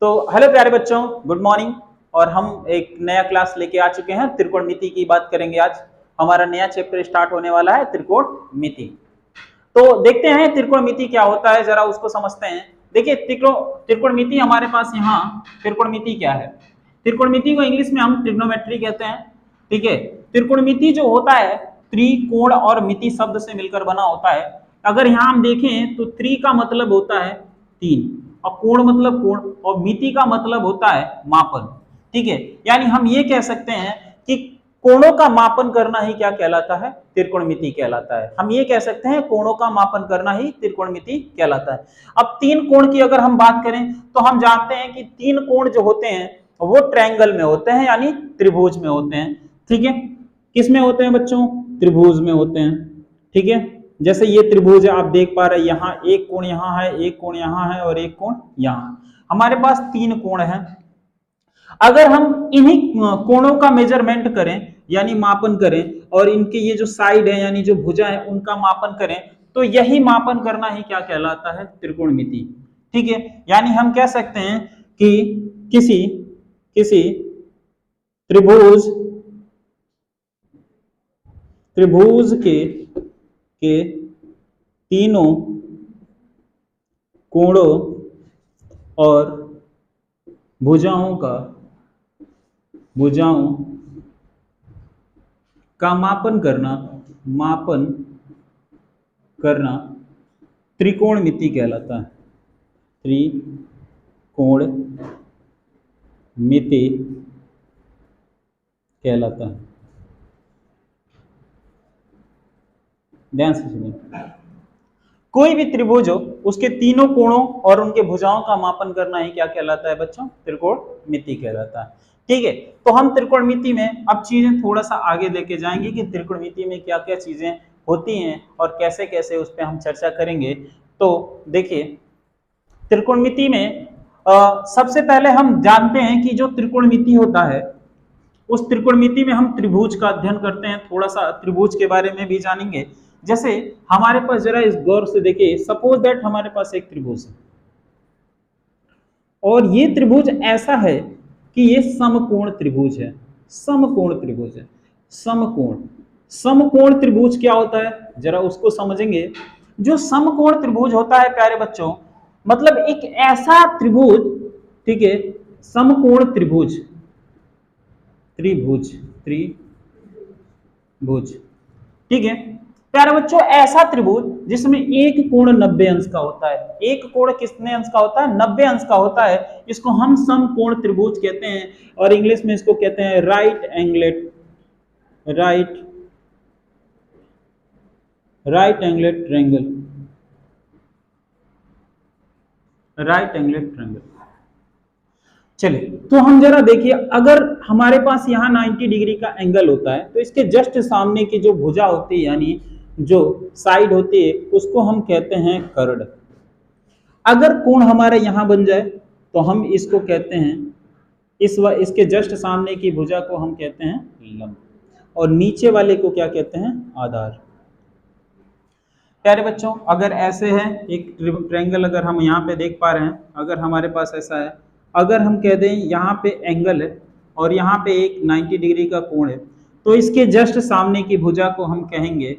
तो हेलो प्यारे बच्चों, गुड मॉर्निंग। और हम एक नया क्लास लेके आ चुके हैं। त्रिकोणमिति की बात करेंगे आज। हमारा नया चैप्टर स्टार्ट होने वाला है, त्रिकोणमिति। तो देखते हैं त्रिकोणमिति क्या होता है, जरा उसको समझते हैं। देखिए त्रिकोणमिति हमारे पास यहाँ त्रिकोणमिति क्या है। त्रिकोणमिति को इंग्लिश में हम ट्रिग्नोमेट्री कहते हैं। ठीक है, त्रिकोणमिति जो होता है त्रिकोण और मिति शब्द से मिलकर बना होता है। अगर यहाँ हम देखें तो त्रि का मतलब होता है तीन, और कोण मतलब कोण, और मिति का मतलब होता है मापन। ठीक है, यानी हम ये कह सकते हैं कि कोणों का मापन करना ही क्या कहलाता है, त्रिकोणमिति कहलाता है। हम ये कह सकते हैं कोणों का मापन करना ही त्रिकोणमिति कहलाता है। अब तीन कोण की अगर हम बात करें तो हम जानते हैं कि तीन कोण जो होते हैं वो ट्रायंगल में होते हैं, यानी त्रिभुज में होते हैं। ठीक है, किस में होते हैं बच्चों, त्रिभुज में होते हैं। ठीक है, जैसे ये त्रिभुज है, आप देख पा रहे हैं यहाँ एक कोण यहाँ है, एक कोण यहाँ है और एक कोण यहाँ। हमारे पास तीन कोण है। अगर हम इन्हीं कोणों का मेजरमेंट करें यानी मापन करें, और इनके ये जो साइड है यानी जो भुजा है उनका मापन करें, तो यही मापन करना ही क्या कहलाता है, त्रिकोणमिति। ठीक है, यानी हम कह सकते हैं कि किसी त्रिभुज के तीनों कोणों और भुजाओं का मापन करना त्रिकोणमिति कहलाता है। त्रिकोणमिति कहलाता है। ध्यान से सुनिए, कोई भी त्रिभुज हो उसके तीनों कोणों और उनके भुजाओं का मापन करना ही क्या कहलाता है बच्चों, त्रिकोणमिति कहलाता है। ठीक है, तो हम त्रिकोणमिति में अब चीजें थोड़ा सा आगे लेके जाएंगे कि त्रिकोणमिति में क्या क्या चीजें होती हैं और कैसे कैसे उस पर हम चर्चा करेंगे। तो देखिए, त्रिकोणमिति में सबसे पहले हम जानते हैं कि जो त्रिकोणमिति होता है उस त्रिकोणमिति में हम त्रिभुज का अध्ययन करते हैं। थोड़ा सा त्रिभुज के बारे में भी जानेंगे। जैसे हमारे पास, जरा इस गौर से देखिए, सपोज दैट हमारे पास एक त्रिभुज है और ये त्रिभुज ऐसा है कि ये समकोण त्रिभुज है। समकोण त्रिभुज क्या होता है, जरा उसको समझेंगे। जो समकोण त्रिभुज होता है प्यारे बच्चों, मतलब एक ऐसा त्रिभुज, ठीक है, समकोण त्रिभुज, ठीक है प्यारे बच्चों, ऐसा त्रिभुज जिसमें एक कोण 90 अंश का होता है। एक कोण कितने अंश का होता है, 90 अंश का होता है। इसको हम समकोण त्रिभुज कहते हैं, और इंग्लिश में इसको कहते हैं राइट एंगलेट ट्रायंगल। चलिए, तो हम जरा देखिए, अगर हमारे पास यहाँ 90 डिग्री का एंगल होता है तो इसके जस्ट सामने की जो भुजा होती है यानी जो साइड होती है उसको हम कहते हैं कर्ण। अगर कोण हमारे यहाँ बन जाए तो हम इसको कहते हैं, इसके जस्ट सामने की भुजा को हम कहते हैं लंब, और नीचे वाले को क्या कहते हैं, आधार। प्यारे बच्चों, अगर ऐसे है एक ट्रायंगल, अगर हम यहाँ पे देख पा रहे हैं, अगर हमारे पास ऐसा है, अगर हम कह दें यहाँ पे एंगल है और यहाँ पे एक 90 डिग्री का कोण है, तो इसके जस्ट सामने की भुजा को हम कहेंगे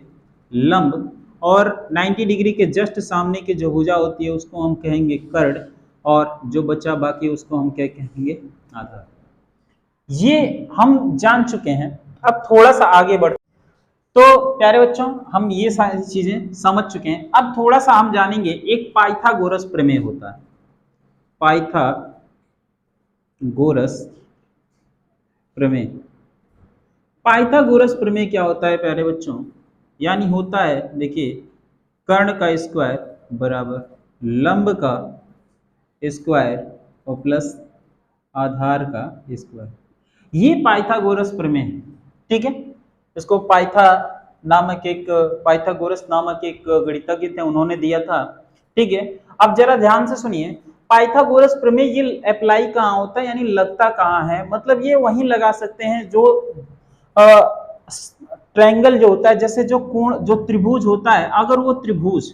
लंब, और 90 डिग्री के जस्ट सामने की जो भुजा होती है उसको हम कहेंगे कर्ण, और जो बचा बाकी उसको हम क्या कहेंगे, आधार। ये हम जान चुके हैं। अब थोड़ा सा आगे बढ़, तो प्यारे बच्चों हम ये सारी चीजें समझ चुके हैं। अब थोड़ा सा हम जानेंगे, एक पाइथागोरस प्रमेय होता है। पाइथागोरस प्रमेय क्या होता है प्यारे बच्चों, यानी होता है, देखिए, कर्ण का स्क्वायर बराबर लंब का स्क्वायर और प्लस आधार का स्क्वायर। ये पाइथागोरस प्रमेय है। ठीक है, इसको पाइथागोरस नामक एक गणितज्ञ थे, उन्होंने दिया था। ठीक है, अब जरा ध्यान से सुनिए, पाइथागोरस प्रमेय ये अप्लाई कहाँ होता है, यानी लगता कहाँ है, मतलब ये वहीं लगा सकते हैं जो ट्रायंगल जो होता है, जैसे जो कोण, जो त्रिभुज होता है, अगर वो त्रिभुज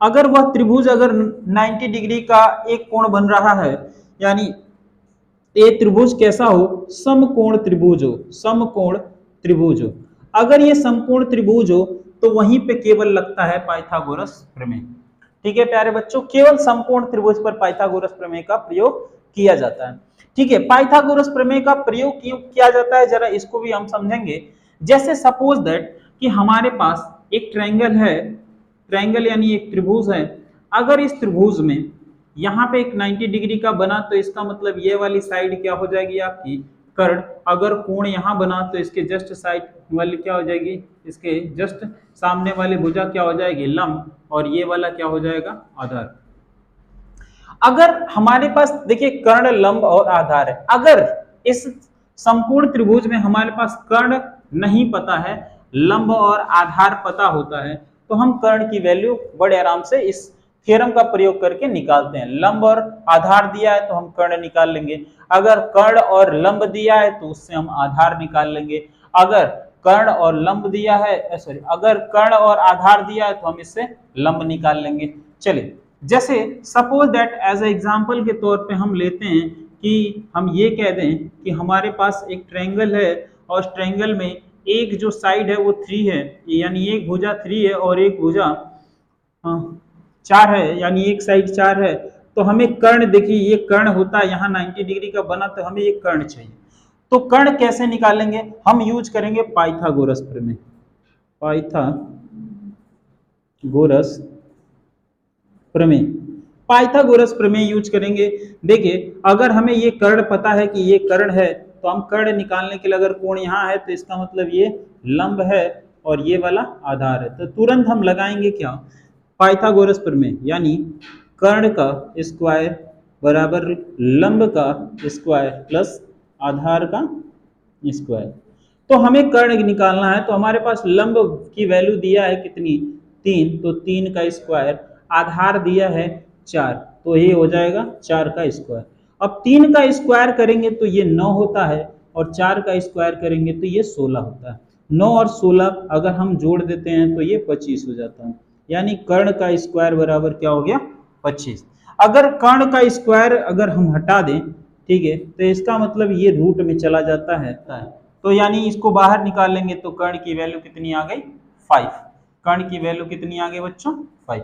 अगर वह त्रिभुज अगर 90 डिग्री का एक कोण बन रहा है, यानी ये त्रिभुज कैसा हो, समकोण त्रिभुज हो, समकोण त्रिभुज हो। अगर ये समकोण त्रिभुज हो तो वहीं पे केवल लगता है पाइथागोरस प्रमेय। ठीक है प्यारे बच्चों, केवल समकोण त्रिभुज पर पाइथागोरस प्रमेय का प्रयोग किया जाता है। ठीक है, पाइथागोरस प्रमेय का प्रयोग क्यों किया जाता है, जरा इसको भी हम समझेंगे। जैसे सपोज दैट कि हमारे पास एक ट्रायंगल है, ट्रायंगल यानी एक त्रिभुज है। अगर इस त्रिभुज में यहाँ पे एक 90 डिग्री का बना तो इसका मतलब ये वाली साइड क्या हो जाएगी आपकी कर्ण। अगर कोण यहाँ बना तो इसके जस्ट साइड वाली क्या हो जाएगी, इसके जस्ट सामने वाली भुजा क्या हो जाएगी, लंब, और ये वाला क्या हो जाएगा, आधार। अगर हमारे पास देखिए कर्ण, लंब और आधार है, अगर इस संपूर्ण त्रिभुज में हमारे पास कर्ण नहीं पता है, लंब और आधार पता होता है, तो हम कर्ण की वैल्यू बड़े आराम से इस थ्योरम का प्रयोग करके निकालते हैं। लंब और आधार दिया है तो हम कर्ण निकाल लेंगे, अगर कर्ण और लंब दिया है तो उससे हम आधार निकाल लेंगे, अगर कर्ण और लंब दिया है, सॉरी, अगर कर्ण और आधार दिया है तो हम इससे लंब निकाल लेंगे। चलिए, जैसे suppose that as a example के तौर पे हम लेते हैं कि हम ये कह दें कि हमारे पास एक ट्रायंगल है और उस ट्रायंगल में एक जो साइड है वो 3 है, यानी एक भुजा 3 है और एक भुजा 4 है, यानी एक साइड 4 है। तो हमें कर्ण, देखिए ये कर्ण होता है, यहाँ 90 डिग्री का बना तो हमें एक कर्ण चाहिए। तो कर्ण कैसे निकालेंगे, हम यूज करेंगे पाइथागोरस प्रमेय, पाइथागोरस प्रमेय, पाइथागोरस प्रमेय यूज करेंगे। देखिए अगर हमें ये कर्ण पता है कि ये कर्ण है तो हम कर्ण निकालने के लिए, अगर कोण यहाँ है तो इसका मतलब ये लंब है और ये वाला आधार है, तो तुरंत हम लगाएंगे क्या, पाइथागोरस प्रमेय, यानी कर्ण का स्क्वायर बराबर लंब का स्क्वायर प्लस आधार का स्क्वायर। तो हमें कर्ण निकालना है, तो हमारे पास लंब की वैल्यू दिया है कितनी, 3, तो 3 का स्क्वायर, आधार दिया है 4, तो ये हो जाएगा 4 का स्क्वायर। अब 3 का स्क्वायर करेंगे तो ये 9 होता है और 4 का स्क्वायर करेंगे तो ये 16 होता है। 9 और 16 अगर हम जोड़ देते हैं तो ये 25 हो जाता है, यानी कर्ण का स्क्वायर बराबर क्या हो गया, 25। अगर कर्ण का स्क्वायर अगर हम हटा दें, ठीक है, तो इसका मतलब ये रूट में चला जाता है, तो यानी इसको बाहर निकाल लेंगे तो कर्ण की वैल्यू कितनी आ गई, 5। कर्ण की वैल्यू कितनी आ गई बच्चों, 5।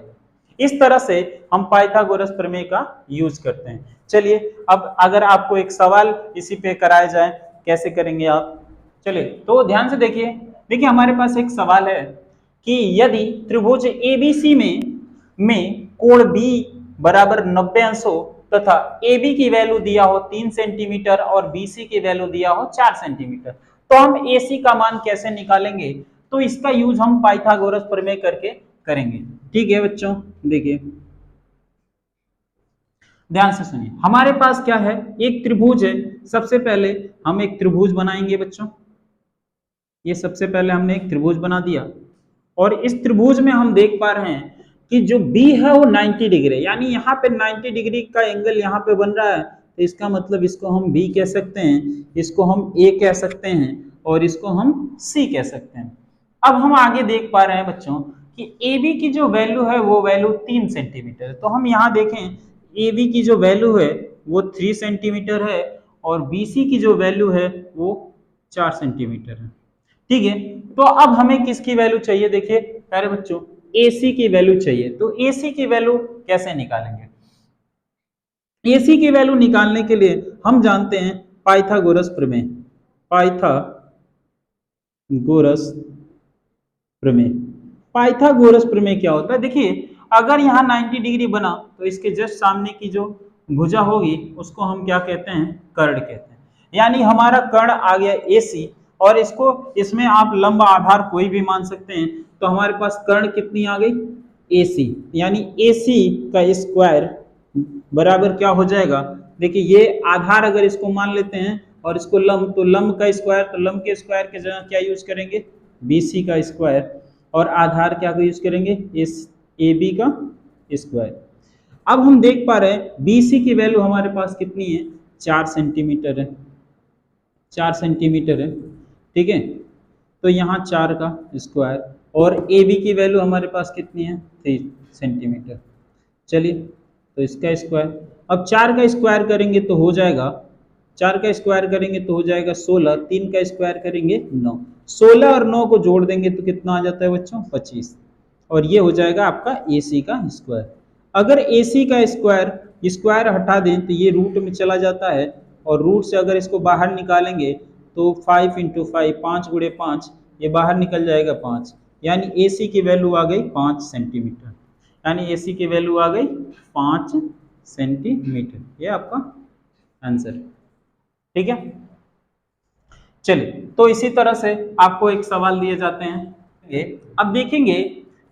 इस तरह से हम पाइथागोरस प्रमेय का यूज करते हैं। चलिए अब अगर आपको एक सवाल इसी पे कराया जाए, कैसे करेंगे आप, चलिए तो ध्यान से देखिए। देखिए हमारे पास एक सवाल है कि यदि त्रिभुज एबीसी में कोण बी बराबर 90 अंश हो तथा AB की वैल्यू दिया हो 3 सेंटीमीटर और BC की वैल्यू दिया हो 4 सेंटीमीटर, तो हम AC का मान कैसे निकालेंगे, तो इसका यूज हम पाइथागोरस प्रमेय करके करेंगे। ठीक है बच्चों, देखिए ध्यान से सुनिए, हमारे पास क्या है, एक त्रिभुज है। सबसे पहले हम एक त्रिभुज बनाएंगे बच्चों, ये सबसे पहले हमने एक त्रिभुज बना दिया और इस त्रिभुज में हम देख पा रहे हैं कि जो B है वो 90 डिग्री, यानी यहाँ पे 90 डिग्री का एंगल यहाँ पे बन रहा है, तो इसका मतलब इसको हम B कह सकते हैं, इसको हम A कह सकते हैं और इसको हम C कह सकते हैं। अब हम आगे देख पा रहे हैं बच्चों कि AB की जो वैल्यू है वो वैल्यू 3 सेंटीमीटर है, तो हम यहाँ देखें AB की जो वैल्यू है वो 3 सेंटीमीटर है और BC की जो वैल्यू है वो 4 सेंटीमीटर है। ठीक है, तो अब हमें किसकी वैल्यू चाहिए, देखिए प्यारे बच्चों AC की वैल्यू चाहिए। तो AC की वैल्यू कैसे निकालेंगे, AC की वैल्यू निकालने के लिए हम जानते हैं पाइथागोरस प्रमेय, पाइथागोरस प्रमेय। पाइथागोरस प्रमेय क्या होता है, देखिए अगर यहाँ 90 डिग्री बना तो इसके जस्ट सामने की जो भुजा होगी उसको हम क्या कहते हैं, कर्ण कहते हैं। यानी हमारा कर्ण आ गया AC और इसको, इसमें आप लंब आधार कोई भी मान सकते हैं, तो हमारे पास कर्ण कितनी आ गई, AC, यानी AC का स्क्वायर बराबर क्या हो जाएगा, देखिए ये आधार अगर इसको मान लेते हैं और इसको लंब, तो लंब का स्क्वायर, तो लंब के स्क्वायर के जगह क्या यूज करेंगे, BC का स्क्वायर, और आधार क्या यूज करेंगे, इस AB का स्क्वायर। अब हम देख पा रहे हैं BC की वैल्यू हमारे पास कितनी है, 4 सेंटीमीटर है, 4 सेंटीमीटर है। ठीक है, तो यहाँ 4 का स्क्वायर और AB की वैल्यू हमारे पास कितनी है, 3, सेंटीमीटर। चलिए, तो इसका स्क्वायर, अब 4 का स्क्वायर करेंगे तो हो जाएगा, 4 का स्क्वायर करेंगे तो हो जाएगा 16, 3 का स्क्वायर करेंगे 9, 16 और 9 को जोड़ देंगे तो कितना आ जाता है बच्चों, 25, और ये हो जाएगा आपका AC का स्क्वायर। अगर AC का स्क्वायर स्क्वायर हटा दें तो ये रूट में चला जाता है, और रूट से अगर इसको बाहर निकालेंगे तो 5 × 5, 5 × 5, ये बाहर निकल जाएगा 5, यानी AC की वैल्यू आ गई 5 सेंटीमीटर, यानी AC की वैल्यू आ गई 5 सेंटीमीटर। ये आपका आंसर, ठीक है। चलिए, तो इसी तरह से आपको एक सवाल दिए जाते हैं। अब देखेंगे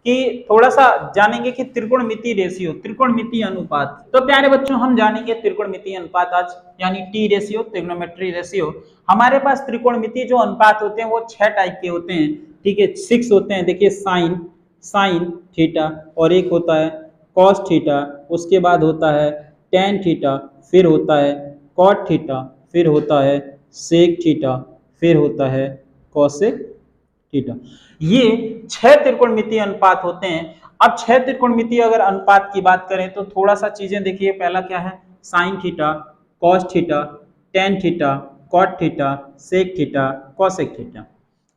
कि थोड़ा सा जानेंगे कि त्रिकोणमितीय रेशियो, त्रिकोणमितीय अनुपात। तो प्यारे बच्चों, हम जानेंगे त्रिकोणमितीय अनुपात आज, यानी टी रेशियो, ट्रिग्नोमेट्री रेशियो। हमारे पास त्रिकोणमितीय जो अनुपात होते हैं वो 6 टाइप के होते हैं, ठीक है, 6 होते हैं। देखिए, साइन थीटा, और एक होता है कॉस थीटा, उसके बाद होता है टेन थीटा, फिर होता है कॉट थीटा, फिर होता है सेक थीटा, फिर होता है कोसेक थीटा। ये 6 त्रिकोणमितीय अनुपात होते हैं। अब 6 त्रिकोणमितीय अगर अनुपात की बात करें तो थोड़ा सा चीजें देखिए। पहला क्या है, sine theta, cos theta, tan theta, cot theta, sec theta, cosec theta.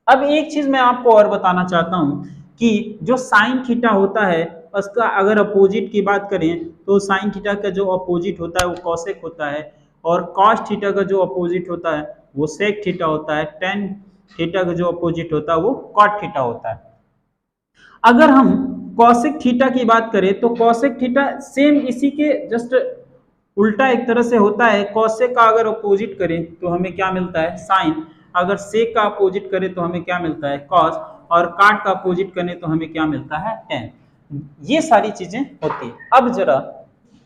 अब एक चीज मैं आपको और बताना चाहता हूं कि जो साइन थीटा होता है उसका अगर अपोजिट की बात करें तो साइन थीटा का जो अपोजिट होता है वो कोसेक होता है, और कॉस थीटा का जो अपोजिट होता है वो सेक थीटा होता है, टेन थीटा का जो अपोजिट होता है वो कॉट थीटा होता है। अगर हम कोसेक थीटा की बात करें तो कोसेक थीटा सेम इसी के जस्ट उल्टा एक तरह से होता है। कोसेक का अगर अपोजिट करें तो हमें क्या मिलता है, साइन। अगर सेक का अपोजिट करें तो हमें क्या मिलता है, कॉस। और काट का अपोजिट करें तो हमें क्या मिलता है, टेन। ये सारी चीजें होती है।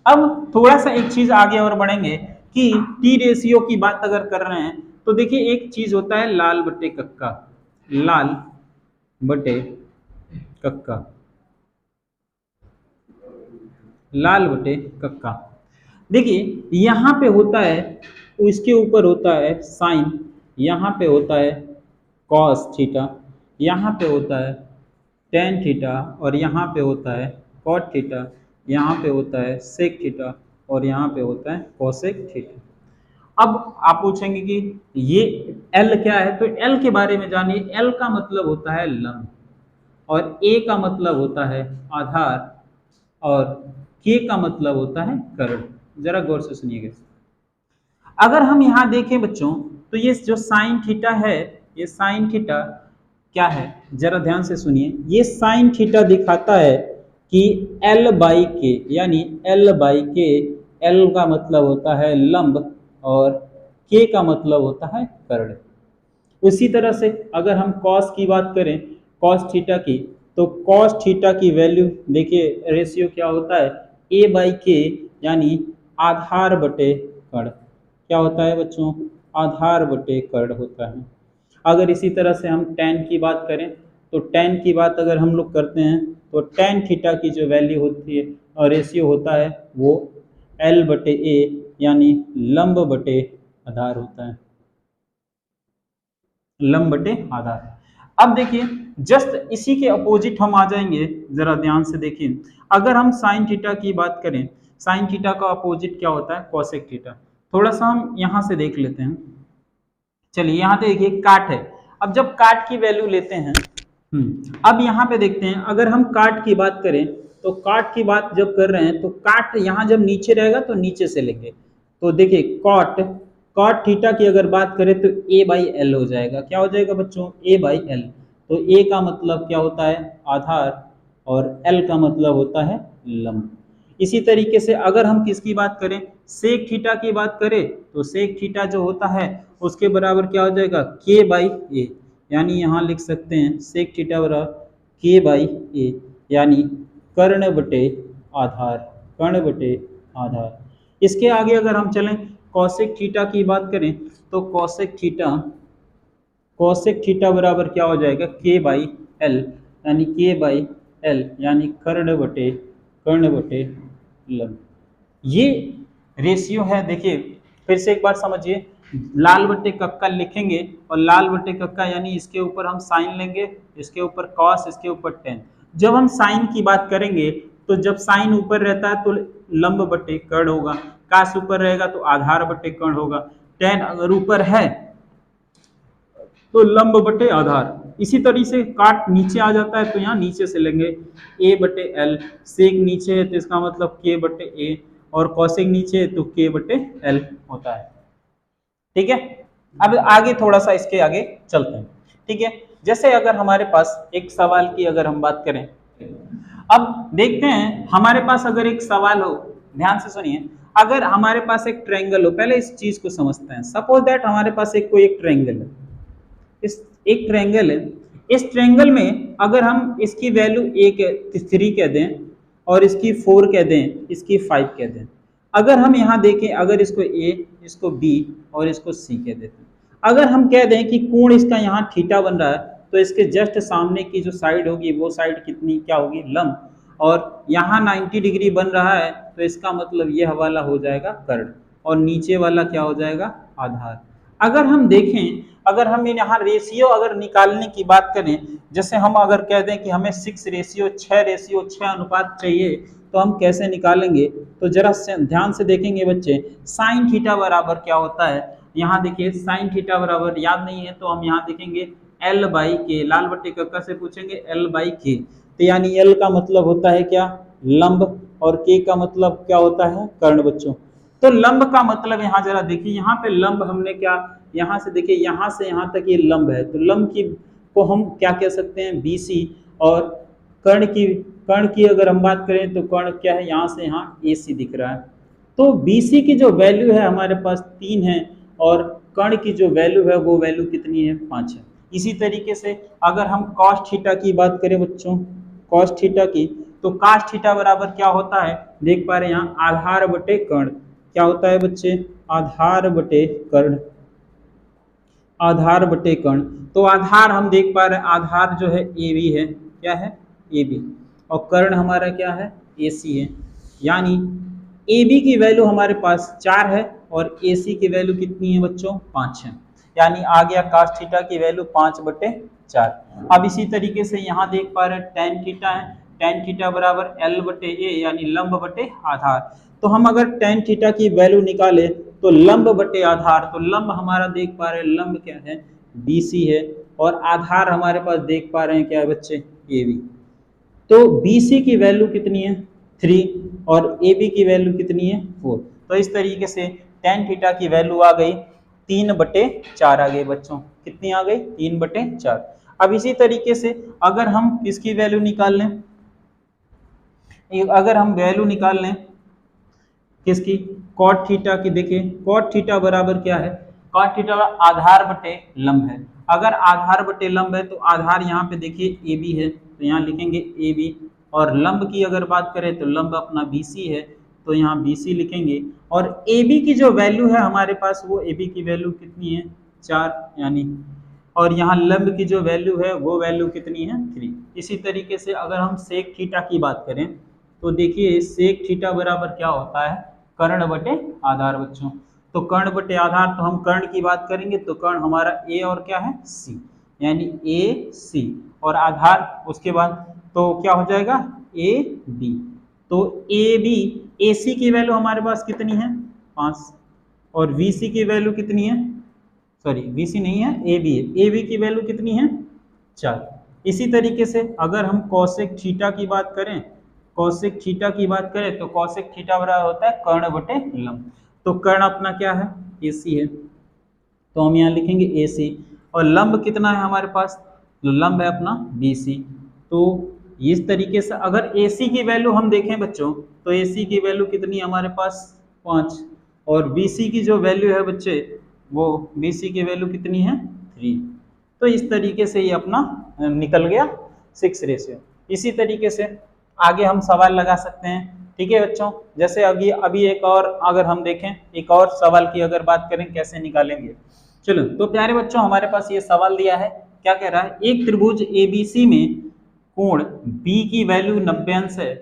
अब थोड़ा सा एक चीज आगे और बढ़ेंगे कि टी रेशियो की बात अगर कर रहे हैं तो देखिए, एक चीज होता है लाल बटे कक्का, लाल बटे कक्का, लाल बटे कक्का। देखिए, यहाँ पे होता है, इसके ऊपर होता है साइन, यहाँ पे होता है कॉस थीटा, यहाँ पे होता है टेन थीटा, और यहाँ पे होता है कॉट थीटा, यहाँ पे होता है सेक थीटा, और यहाँ पे होता है कोसेक थीटा। अब आप पूछेंगे कि ये एल क्या है, तो एल के बारे में जानिए। एल का मतलब होता है लंब, और ए का मतलब होता है आधार, और के का मतलब होता है कर्ण। जरा गौर से सुनिएगा। अगर हम यहाँ देखें बच्चों तो ये जो साइन थीटा है, ये साइन थीटा क्या है, जरा ध्यान से सुनिए। ये साइन थीटा दिखाता है कि L बाई के, यानी L बाई के, L का मतलब होता है लंब और K का मतलब होता है कर्ण। उसी तरह से अगर हम कॉस की बात करें, कॉस थीटा की, तो कॉस थीटा की वैल्यू देखिए, रेशियो क्या होता है, A बाई के, यानी आधार बटे कर्ण। क्या होता है बच्चों, आधार बटे कर्ण होता है। अगर इसी तरह से हम टेन की बात करें तो टेन की बात अगर हम लोग करते हैं तो टेन थीटा की जो वैल्यू होती है और रेशियो होता है वो L बटे ए, यानी लंब बटे आधार होता है, लंब बटे आधार। अब देखिए, जस्ट इसी के अपोजिट हम आ जाएंगे, जरा ध्यान से देखिए। अगर हम साइन थीटा की बात करें, साइन थीटा का अपोजिट क्या होता है, कोसेक थीटा। थोड़ा सा हम यहाँ से देख लेते हैं। चलिए, यहाँ पे देखिए काट है। अब जब काट की वैल्यू लेते हैं, अब यहाँ पे देखते हैं, अगर हम काट की बात करें तो काट की बात जब कर रहे हैं तो काट यहाँ जब नीचे रहेगा तो नीचे से लेंगे। तो देखिए, कॉट थीटा की अगर बात करें तो ए बाई एल हो जाएगा। क्या हो जाएगा बच्चों, ए बाई एल। तो ए का मतलब क्या होता है, आधार, और एल का मतलब होता है लंब। इसी तरीके से अगर हम किसकी बात करें, सेक थीटा की बात करें तो सेक थीटा जो होता है उसके बराबर क्या हो जाएगा, के बाई ए, यानी यहाँ लिख सकते हैं सेक थीटा बराबर के बाई ए, यानी कर्ण बटे आधार, कर्ण बटे आधार। इसके आगे अगर हम चलें, कौशिक थीटा की बात करें तो कौशिक थीटा बराबर क्या हो जाएगा, के बाई एल, यानी के बाई एल, यानी कर्ण बटे लंब। ये रेशियो है। देखिए फिर से एक बार समझिए, लाल बटे कक्का लिखेंगे, और लाल बटे कक्का यानी इसके ऊपर हम साइन लेंगे, इसके ऊपर कॉस, इसके ऊपर टेन। जब हम साइन की बात करेंगे तो जब साइन ऊपर रहता है तो लंब बटे कर्ण होगा, काश ऊपर रहेगा तो आधार बटे कर्ण होगा, tan अगर ऊपर है तो लंब बटे आधार। इसी तरीके से काट नीचे आ जाता है तो यहाँ नीचे से लेंगे a बटे एल, सेक नीचे है तो इसका मतलब k बटे ए, और कौशिक नीचे है तो k बटे एल होता है। ठीक है, अब आगे थोड़ा सा इसके आगे चलते हैं। ठीक है, जैसे अगर हमारे पास एक सवाल की अगर हम बात करें, अब देखते हैं हमारे पास अगर एक सवाल हो, ध्यान से सुनिए, अगर हमारे पास एक ट्रायंगल हो, पहले इस चीज को समझते हैं। सपोज दैट हमारे पास कोई एक ट्रायंगल है, इस एक ट्रायंगल है, इस ट्रायंगल में अगर हम इसकी वैल्यू 3 कह दें और इसकी 4 कह दें, इसकी 5 कह दें, अगर हम यहाँ देखें, अगर इसको a, इसको b और इसको c कह देते हैं, अगर हम कह दें कि कोण इसका यहाँ थीटा बन रहा है, तो इसके जस्ट सामने की जो साइड होगी वो साइड कितनी क्या होगी, लंब, और यहाँ 90 डिग्री बन रहा है तो इसका मतलब यह वाला हो जाएगा कर्ण और नीचे वाला क्या हो जाएगा, आधार। अगर हम देखें, अगर हम यहाँ रेशियो अगर निकालने की बात करें, जैसे हम अगर कह दें कि हमें 6:6 अनुपात चाहिए, तो हम कैसे निकालेंगे, तो जरा ध्यान से देखेंगे बच्चे, साइन थीटा बराबर क्या होता है, यहाँ देखिए साइन थीटा बराबर, याद नहीं है तो हम यहाँ देखेंगे L/K, लाल बट्टे कक्का से पूछेंगे L/K, तो यानी L का मतलब होता है क्या, लंब, और K का मतलब क्या होता है, कर्ण बच्चों। तो लंब का मतलब यहाँ जरा देखिए, यहाँ पे लंब हमने क्या, यहाँ से देखिए, यहाँ से यहाँ तक ये लंब है, तो लंब की को हम क्या कह सकते हैं, BC, और कर्ण की अगर हम बात करें तो कर्ण क्या है, यहाँ से यहाँ AC दिख रहा है, तो BC की जो वैल्यू है हमारे पास 3 है और कर्ण की जो वैल्यू है वो वैल्यू कितनी है, 5 है। इसी तरीके से अगर हम cos थीटा की बात करें बच्चों, cos थीटा की, तो cos थीटा बराबर क्या होता है, देख पा रहे हैं यहाँ आधार बटे कर्ण, क्या होता है बच्चे, आधार बटे कर्ण, आधार बटे कर्ण। तो आधार हम देख पा रहे हैं, आधार जो है AB है, क्या है, AB, और कर्ण हमारा क्या है, AC है, यानी AB की वैल्यू हमारे पास 4 है और AC की वैल्यू कितनी है बच्चों, 5 है, यानी आ गया cos थीटा की वैल्यू 5/4। अब इसी तरीके से यहाँ देख पा रहे हैं tan थीटा है, tan थीटा बराबर L/A, यानी लंब बटे आधार। तो हम अगर tan थीटा की वैल्यू निकाले तो लंब बटे आधार, तो लंब हमारा देख पा रहे हैं, लंब क्या है, BC है, और आधार हमारे पास देख पा रहे हैं क्या है बच्चे, AB। तो BC की वैल्यू कितनी है, 3, और AB की वैल्यू कितनी है, 4। तो इस तरीके से tan थीटा की वैल्यू आ गई 3/4 आ गई बच्चों, कितनी आ गई, 3/4। अब इसी तरीके से अगर हम किसकी वैल्यू निकाल लें, अगर हम वैल्यू निकाल लें किसकी, cot थीटा की, देखिए cot थीटा बराबर क्या है, cot थीटा आधार बटे लंब है। अगर आधार बटे लंब है तो आधार यहाँ पे देखिए AB है, तो यहाँ लिखेंगे AB, और लंब की अगर बात करें तो लंब अपना BC है, तो यहाँ BC लिखेंगे, और AB की जो वैल्यू है हमारे पास, वो AB की वैल्यू कितनी है, 4, यानी, और यहाँ लंब की जो वैल्यू है वो वैल्यू कितनी है, 3। इसी तरीके से अगर हम सेक थीटा की बात करें तो देखिए सेक थीटा बराबर क्या होता है, कर्ण बटे आधार बच्चों। तो कर्ण बटे आधार, तो हम कर्ण की बात करेंगे तो कर्ण हमारा A और क्या है, C, यानी AC, और आधार उसके बाद तो क्या हो जाएगा, AB। तो AC की वैल्यू हमारे पास कितनी है, 5, और BC की वैल्यू कितनी है, सॉरी BC नहीं है, AB है, AB की वैल्यू कितनी है, 4। इसी तरीके से अगर हम कौशिक थीटा की बात करें, कौशिक थीटा की बात करें तो कौशिक थीटा बराबर होता है कर्ण बटे लंब। तो कर्ण अपना क्या है, AC है, तो हम यहाँ लिखेंगे AC, और लंब कितना है हमारे पास, तो लंब है अपना BC। तो इस तरीके से अगर AC की वैल्यू हम देखें बच्चों, तो AC की वैल्यू कितनी है हमारे पास, 5, और BC की जो वैल्यू है बच्चे, वो BC की वैल्यू कितनी है, 3। तो इस तरीके से ये अपना निकल गया 6 रेशियो। इसी तरीके से आगे हम सवाल लगा सकते हैं। ठीक है बच्चों, जैसे अभी एक और अगर हम देखें, एक और सवाल की अगर बात करें कैसे निकालेंगे, चलो। तो प्यारे बच्चों हमारे पास ये सवाल दिया है, क्या कह रहा है, एक त्रिभुज ABC में कोण B की वैल्यू 90 अंश है,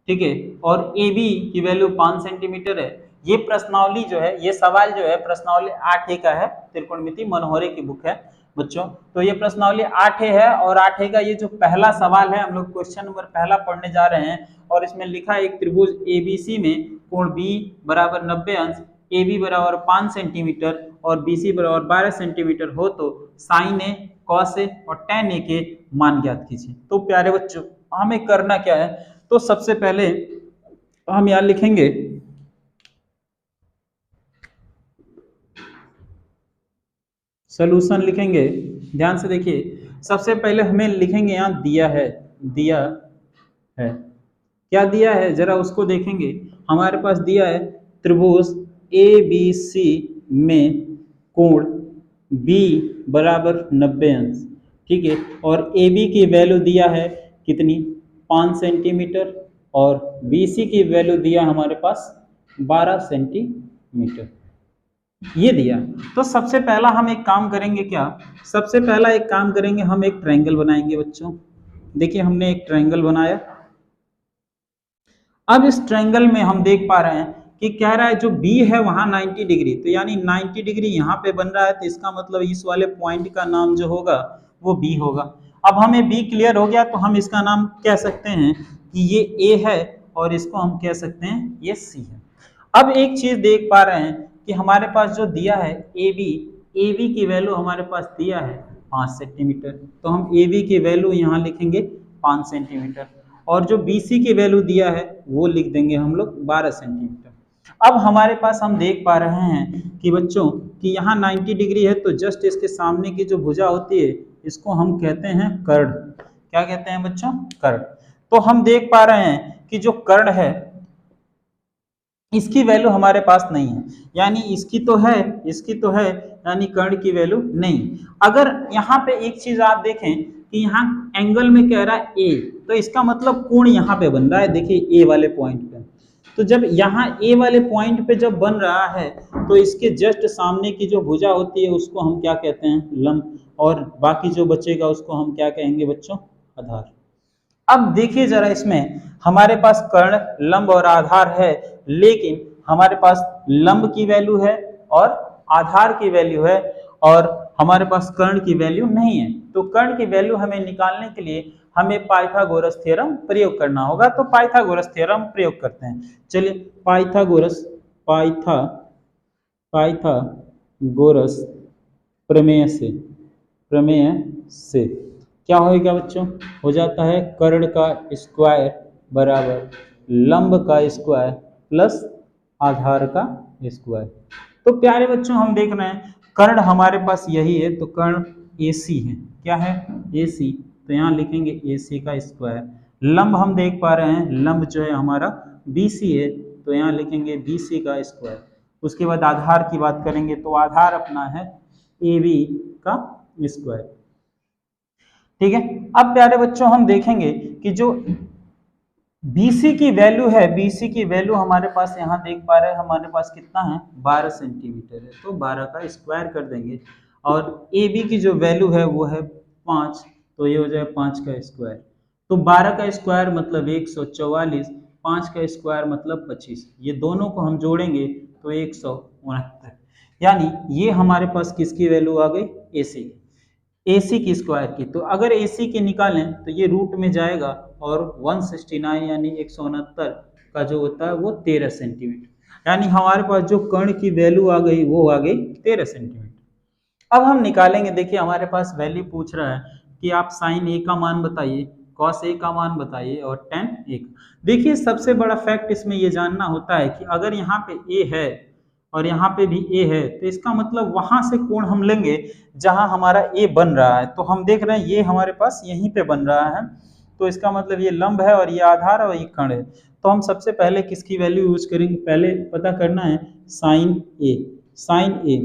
ठीक है, और AB की वैल्यू 5 सेंटीमीटर है। ये प्रश्नावली जो है, ये सवाल जो है प्रश्नावली 8A का है, त्रिकोणमिति मनोहरे की बुक है, बच्चों। तो ये प्रश्नावली 8A है और 8A का ये जो पहला सवाल है हम लोग क्वेश्चन नंबर पहला पढ़ने जा रहे हैं और इसमें लिखा है एक त्रिभुज ABC में कोण B बराबर 90 अंश, AB बराबर 5 सेंटीमीटर और BC बराबर 12 सेंटीमीटर हो तो साइन A, कॉस A और tan A के मान ज्ञात कीजिए। तो प्यारे बच्चों हमें करना क्या है, तो सबसे पहले हम यहाँ लिखेंगे सॉल्यूशन लिखेंगे। ध्यान से देखिए, सबसे पहले हमें लिखेंगे यहाँ दिया है क्या दिया है जरा उसको देखेंगे। हमारे पास दिया है त्रिभुज ABC में कोण B बराबर 90 अंश, ठीक है, और AB की वैल्यू दिया है कितनी 5 सेंटीमीटर और BC की वैल्यू दिया हमारे पास 12 सेंटीमीटर, ये दिया। तो सबसे पहला हम एक काम करेंगे, क्या सबसे पहला एक काम करेंगे, हम एक ट्रायंगल बनाएंगे बच्चों। देखिए हमने एक ट्रायंगल बनाया। अब इस ट्रायंगल में हम देख पा रहे हैं कि कह रहा है जो B है वहां 90 डिग्री, तो यानी 90 डिग्री यहाँ पे बन रहा है, तो इसका मतलब इस वाले पॉइंट का नाम जो होगा वो B होगा। अब हमें B क्लियर हो गया तो हम इसका नाम कह सकते हैं कि ये A है और इसको हम कह सकते हैं ये C है। अब एक चीज देख पा रहे हैं कि हमारे पास जो दिया है AB की वैल्यू हमारे पास दिया है 5 सेंटीमीटर, तो हम AB की वैल्यू यहाँ लिखेंगे 5 सेंटीमीटर और जो BC की वैल्यू दिया है वो लिख देंगे हम लोग 12 सेंटीमीटर। अब हमारे पास हम देख पा रहे हैं कि बच्चों कि यहाँ 90 डिग्री है, तो जस्ट इसके सामने की जो भुजा होती है इसको हम कहते हैं कर्ण। क्या कहते हैं बच्चों? कर्ण। तो हम देख पा रहे हैं कि जो कर्ण है इसकी वैल्यू हमारे पास नहीं है, यानी इसकी तो है यानी कर्ण की वैल्यू नहीं। अगर यहाँ पे एक चीज आप देखें कि यहाँ एंगल में कह रहा है ए, तो इसका मतलब कोण यहाँ पे बन रहा है, देखिए ए वाले पॉइंट पे। तो जब यहाँ ए वाले पॉइंट पे जब बन रहा है तो इसके जस्ट सामने की जो भुजा होती है उसको हम क्या कहते हैं? लंब, और बाकी जो बचेगा उसको हम क्या कहेंगे बच्चों? आधार। अब देखिए जरा, इसमें हमारे पास कर्ण, लंब और आधार है, लेकिन हमारे पास लंब की वैल्यू है और आधार की वैल्यू है और हमारे पास कर्ण की वैल्यू नहीं है। तो कर्ण की वैल्यू हमें निकालने के लिए हमें पाइथागोरस थ्योरम प्रयोग करना होगा। तो पाइथागोरस थ्योरम प्रयोग करते हैं। चलिए पाइथागोरस प्रमेय से क्या होगा बच्चों? हो जाता है कर्ण का स्क्वायर बराबर लंब का स्क्वायर प्लस आधार का स्क्वायर। तो प्यारे बच्चों हम देख रहे हैं कर्ण हमारे पास यही है, तो कर्ण AC है। क्या है? AC। तो यहाँ लिखेंगे AC का स्क्वायर। लंब हम देख पा रहे हैं, लंब जो है हमारा BC है, तो यहाँ लिखेंगे BC का स्क्वायर। उसके बाद आधार की बात करेंगे तो आधार अपना है AB का स्क्वायर। ठीक है। अब प्यारे बच्चों हम देखेंगे कि जो BC की वैल्यू है, BC की वैल्यू हमारे पास यहाँ देख पा रहे हैं हमारे पास कितना है? 12 सेंटीमीटर है, तो 12 का स्क्वायर कर देंगे और AB की जो वैल्यू है वो है 5, तो ये हो जाए 5 का स्क्वायर। तो 12 का स्क्वायर मतलब 144, 5 का स्क्वायर मतलब 25, ये दोनों को हम जोड़ेंगे तो 169, यानी ये हमारे पास किसकी वैल्यू आ गई? AC की स्क्वायर की। तो अगर AC की निकालें तो ये रूट में जाएगा और 169 यानी 169 का जो होता है वो 13 सेंटीमीटर, यानी हमारे पास जो कर्ण की वैल्यू आ गई वो आ गई 13 सेंटीमीटर। अब हम निकालेंगे, देखिए हमारे पास वैल्यू पूछ रहा है कि आप साइन A का मान बताइए, कॉस A का मान बताइए और tan A का। देखिए सबसे बड़ा फैक्ट इसमें ये जानना होता है कि अगर यहाँ पे A है और यहाँ पे भी A है, तो इसका मतलब वहां से कोण हम लेंगे जहां हमारा A बन रहा है। तो हम देख रहे हैं ये हमारे पास यहीं पे बन रहा है, तो इसका मतलब ये लंब है और ये आधार और ये कर्ण है। तो हम सबसे पहले किसकी वैल्यू यूज करेंगे? पहले पता करना है साइन A।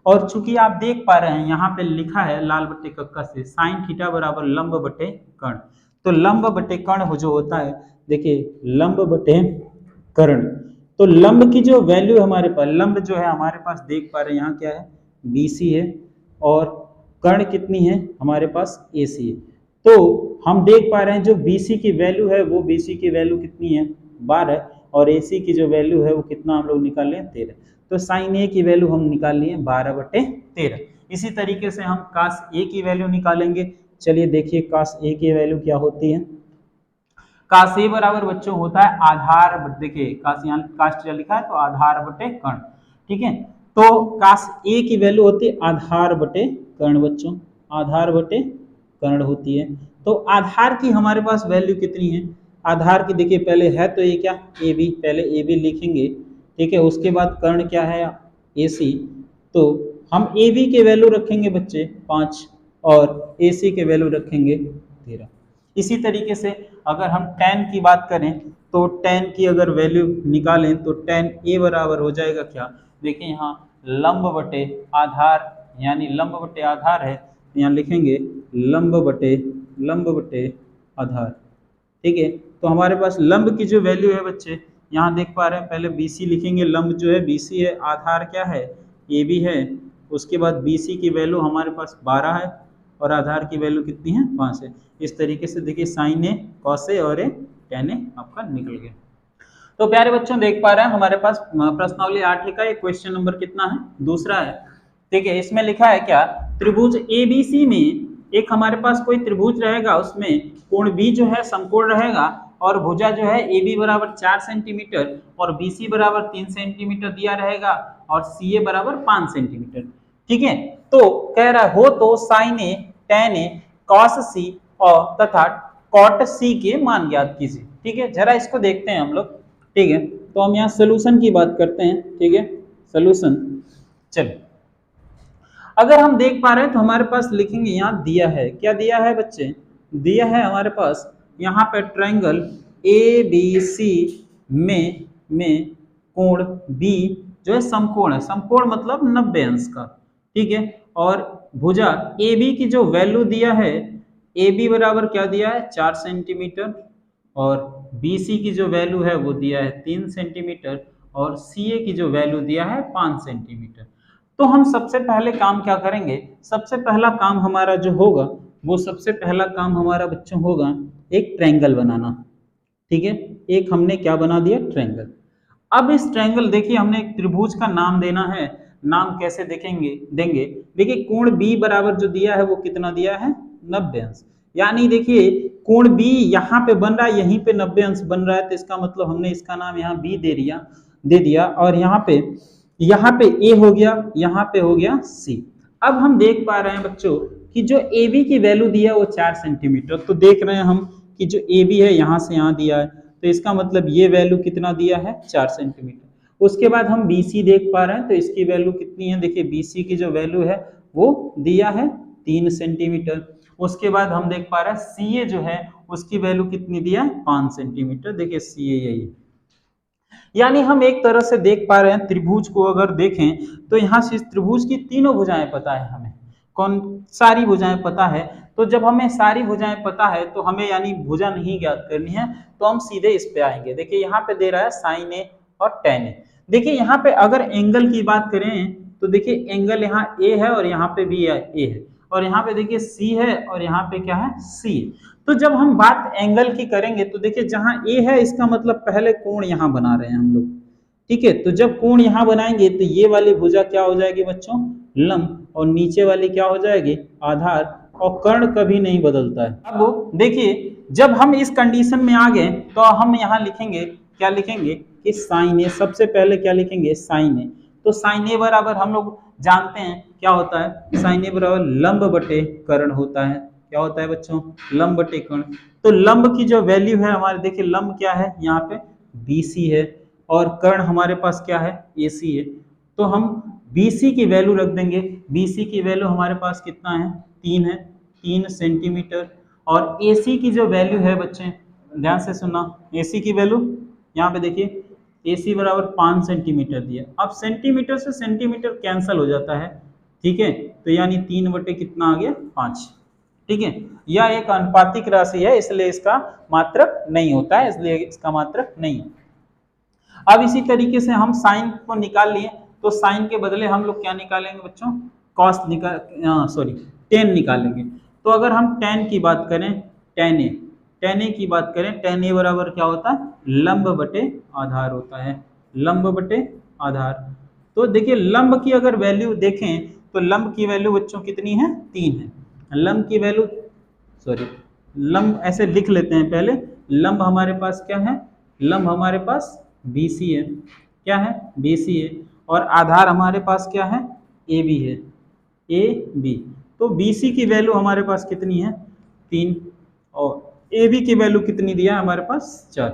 और चूंकि आप देख पा रहे हैं यहाँ पे लिखा है लाल बट्टे कक्का से साइन थीटा बराबर लंब बटे कर्ण। तो लंब बटे कर्ण जो होता है, देखिए लंब बटे कर्ण, तो लंब की जो वैल्यू हमारे पास, लंब जो है हमारे पास देख पा रहे हैं यहाँ क्या है? BC है और कर्ण कितनी है? हमारे पास AC है। तो हम देख पा रहे हैं जो BC की वैल्यू है वो BC की वैल्यू कितनी है? 12, और AC की जो वैल्यू है वो कितना हम लोग निकाल लें? 13। तो साइन A की वैल्यू हम निकाल लिए 12/13। इसी तरीके से हम काश ए की वैल्यू निकालेंगे। चलिए देखिए काश ए की वैल्यू क्या होती है। काश ए बराबर बच्चों होता है आधार, देखिए काश यहाँ काश लिखा है तो आधार बटे कर्ण, ठीक है। तो काश ए की वैल्यू होती है आधार बटे कर्ण बच्चों, आधार बटे कर्ण होती है। तो आधार की हमारे पास वैल्यू कितनी है, आधार की देखिए पहले है तो ये क्या ए बी, पहले ए बी लिखेंगे, ठीक है। उसके बाद कर्ण क्या है ए सी, तो हम ए बी के वैल्यू रखेंगे बच्चे 5 और ए सी के वैल्यू रखेंगे 13। इसी तरीके से अगर हम tan की बात करें तो tan की अगर वैल्यू निकालें तो tan a बराबर हो जाएगा क्या, देखिए यहाँ लंब बटे आधार, यानी लंब बटे आधार है, यहाँ लिखेंगे लंब बटे आधार, ठीक है। तो हमारे पास लंब की जो वैल्यू है बच्चे यहाँ देख पा रहे हैं, पहले BC लिखेंगे, लंब जो है BC है, आधार क्या है AB है, उसके बाद BC की वैल्यू हमारे पास 12 है और आधार की वैल्यू कितनी है 5 है। इस तरीके से देखिए साइन ए कॉस ए और tan ए आपका निकल गया। तो प्यारे बच्चों देख पा रहे हैं हमारे पास प्रश्नावली 8 का एक क्वेश्चन नंबर कितना है, दूसरा है, ठीक है। इसमें लिखा है क्या, त्रिभुज ABC में एक हमारे पास कोई त्रिभुज रहेगा, उसमें कोण B जो है समकोण रहेगा और भुजा जो है AB बराबर 4 सेंटीमीटर और BC बराबर 3 सेंटीमीटर दिया रहेगा और CA बराबर 5 सेंटीमीटर, ठीक है। तो कह रहा हो तो साइन ए tan ए cos C और तथा cot C के मान ज्ञात कीजिए, ठीक है। जरा इसको देखते हैं हम लोग, ठीक है। तो हम यहाँ सोल्यूशन की बात करते हैं, ठीक है, सोल्यूशन। चलिए अगर हम देख पा रहे हैं तो हमारे पास लिखेंगे, यहाँ दिया है, क्या दिया है बच्चे, दिया है हमारे पास यहाँ पे ट्रायंगल ABC में कोण B जो है समकोण है, समकोण मतलब 90 अंश का, ठीक है। और भुजा AB की जो वैल्यू दिया है, AB बराबर क्या दिया है 4 सेंटीमीटर और BC की जो वैल्यू है वो दिया है 3 सेंटीमीटर और CA की जो वैल्यू दिया है 5 सेंटीमीटर। तो हम सबसे पहले काम क्या करेंगे, सबसे पहला काम हमारा जो होगा वो सबसे पहला काम हमारा बच्चों होगा एक ट्रायंगल बनाना, ठीक है। एक हमने क्या बना दिया, ट्रायंगल। अब इस ट्रायंगल देखिए हमने एक त्रिभुज का नाम देना है, नाम कैसे देंगे, देखिए कोण B बराबर जो दिया है वो कितना दिया है 90 अंश, यानी देखिए कोण B यहाँ पे बन रहा है, यहीं पे 90 अंश बन रहा है, तो इसका मतलब हमने इसका नाम यहाँ B दे दिया और यहाँ पे A हो गया, यहाँ पे हो गया C। अब हम देख पा रहे हैं बच्चों कि जो AB की वैल्यू दिया है वो 4 सेंटीमीटर, तो देख रहे हैं हम कि जो AB है यहाँ से यहाँ दिया है, तो इसका मतलब ये वैल्यू कितना दिया है 4 सेंटीमीटर। उसके बाद हम BC देख पा रहे हैं, तो इसकी वैल्यू कितनी है, देखिए BC की जो वैल्यू है वो दिया है 3 सेंटीमीटर। उसके बाद हम देख पा रहे हैं CA जो है उसकी वैल्यू कितनी दिया है 5 सेंटीमीटर, देखिए CA यही। यानी हम एक तरह से देख पा रहे हैं त्रिभुज को अगर देखें तो यहाँ से इस त्रिभुज की तीनों भुजाएं पता है हमें, कौन सारी भुजाएं पता है। तो जब हमें सारी भुजाएं पता है तो हमें यानी भुजा नहीं ज्ञात करनी है, तो हम सीधे इस पे आएंगे। देखिए यहाँ पे दे रहा है साइन ए और tan ए। देखिए यहाँ पे अगर एंगल की बात करें तो देखिए एंगल यहाँ A है और यहाँ पे भी A है और यहाँ पे देखिए C है और यहाँ पे क्या है C। तो जब हम बात एंगल की करेंगे तो देखिए जहाँ A है इसका मतलब पहले कोण यहाँ बना रहे हैं हम लोग, ठीक है। तो जब कोण यहाँ बनाएंगे तो ये वाली भुजा क्या हो जाएगी बच्चों, लंब, और नीचे वाली क्या हो जाएगी, आधार, और कर्ण कभी नहीं बदलता है। अब देखिए जब हम इस कंडीशन में आ गए तो हम यहाँ लिखेंगे, क्या लिखेंगे कि साइन ए, सबसे पहले क्या लिखेंगे साइन ए। तो साइन ए बराबर हम लोग जानते हैं क्या होता है, साइन ए बराबर लंब बटे कर्ण होता है। क्या होता है बच्चों, लंब बटे कर्ण। तो लंब की जो वैल्यू है हमारे, देखिए लंब क्या है यहाँ पे BC है और कर्ण हमारे पास क्या है AC है। तो हम BC की वैल्यू रख देंगे, BC की वैल्यू हमारे पास कितना है 3 है, 3 सेंटीमीटर। और AC की जो वैल्यू है बच्चे ध्यान से सुनना, AC की वैल्यू यहाँ पे देखिए AC बराबर 5 सेंटीमीटर दिया। अब सेंटीमीटर से सेंटीमीटर कैंसिल हो जाता है, ठीक है। तो यानी 3 बटे कितना आ गया 5, ठीक है। यह एक अनुपातिक राशि है इसलिए इसका मात्रक नहीं होता है, इसलिए इसका मात्रक नहीं है। अब इसी तरीके से हम साइन को निकाल लिए, तो साइन के बदले हम लोग क्या निकालेंगे बच्चों, कॉस tan निकालेंगे। तो अगर हम tan की बात करें, tan a की बात करें, tan a बराबर क्या होता है लंब बटे आधार होता है, लंब बटे आधार। तो देखिए लंब की अगर वैल्यू देखें तो लंब की वैल्यू बच्चों कितनी है, 3 है। लंब की वैल्यू लंब ऐसे लिख लेते हैं पहले। लंब हमारे पास क्या है, लंब हमारे पास BC है। क्या है, BC है। और आधार हमारे पास क्या है, AB है, AB। तो BC की वैल्यू हमारे पास कितनी है, 3, और AB की वैल्यू कितनी दिया है हमारे पास, 4।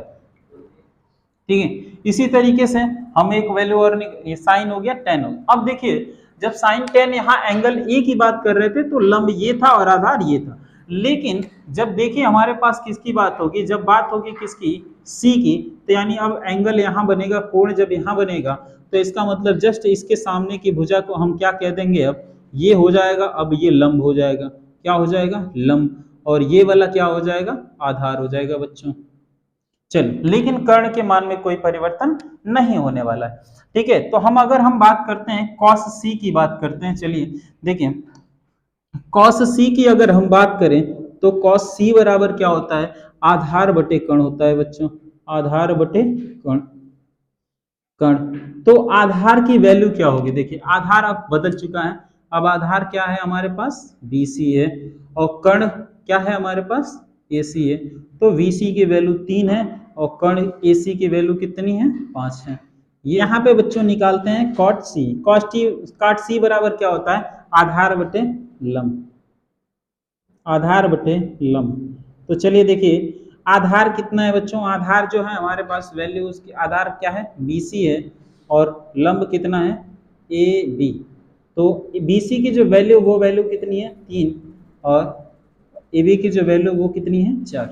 ठीक है, इसी तरीके से हम एक वैल्यू और, ये साइन हो गया, tan हो गया। अब देखिए जब साइन tan यहाँ एंगल A की बात कर रहे थे तो लंब ये था और आधार ये था। लेकिन जब देखिए हमारे पास किसकी बात होगी, जब बात होगी किसकी, C की, तो यानी अब एंगल यहाँ बनेगा, कोण जब यहाँ बनेगा तो इसका मतलब जस्ट इसके सामने की भुजा को हम क्या कह देंगे, अब ये हो जाएगा, अब ये लंब हो जाएगा। क्या हो जाएगा, लंब। और ये वाला क्या हो जाएगा, आधार हो जाएगा बच्चों। चलिए, लेकिन कर्ण के मान में कोई परिवर्तन नहीं होने वाला है। ठीक है, तो हम बात करते हैं cos C की बात करते हैं। चलिए देखिए, cos C की अगर हम बात करें तो cos C बराबर क्या होता है, आधार बटे कर्ण होता है बच्चों, आधार बटे कर्ण। तो आधार की वैल्यू क्या होगी, देखिए आधार अब बदल चुका है, अब आधार क्या है हमारे पास, BC है, और कर्ण क्या है हमारे पास, AC है। तो VC की वैल्यू 3 है और कर्ण AC की वैल्यू कितनी है, 5 है। यहाँ पे बच्चों निकालते हैं cot C। cot C बराबर क्या होता है, आधार बटे लंब, आधार बटे लंब। तो चलिए देखिए आधार कितना है बच्चों, आधार जो है हमारे पास वैल्यू, उसकी आधार क्या है, BC है, और लंब कितना है, AB। तो BC की जो वैल्यू, वो वैल्यू कितनी है, 3, और AB की जो वैल्यू वो कितनी है, 4।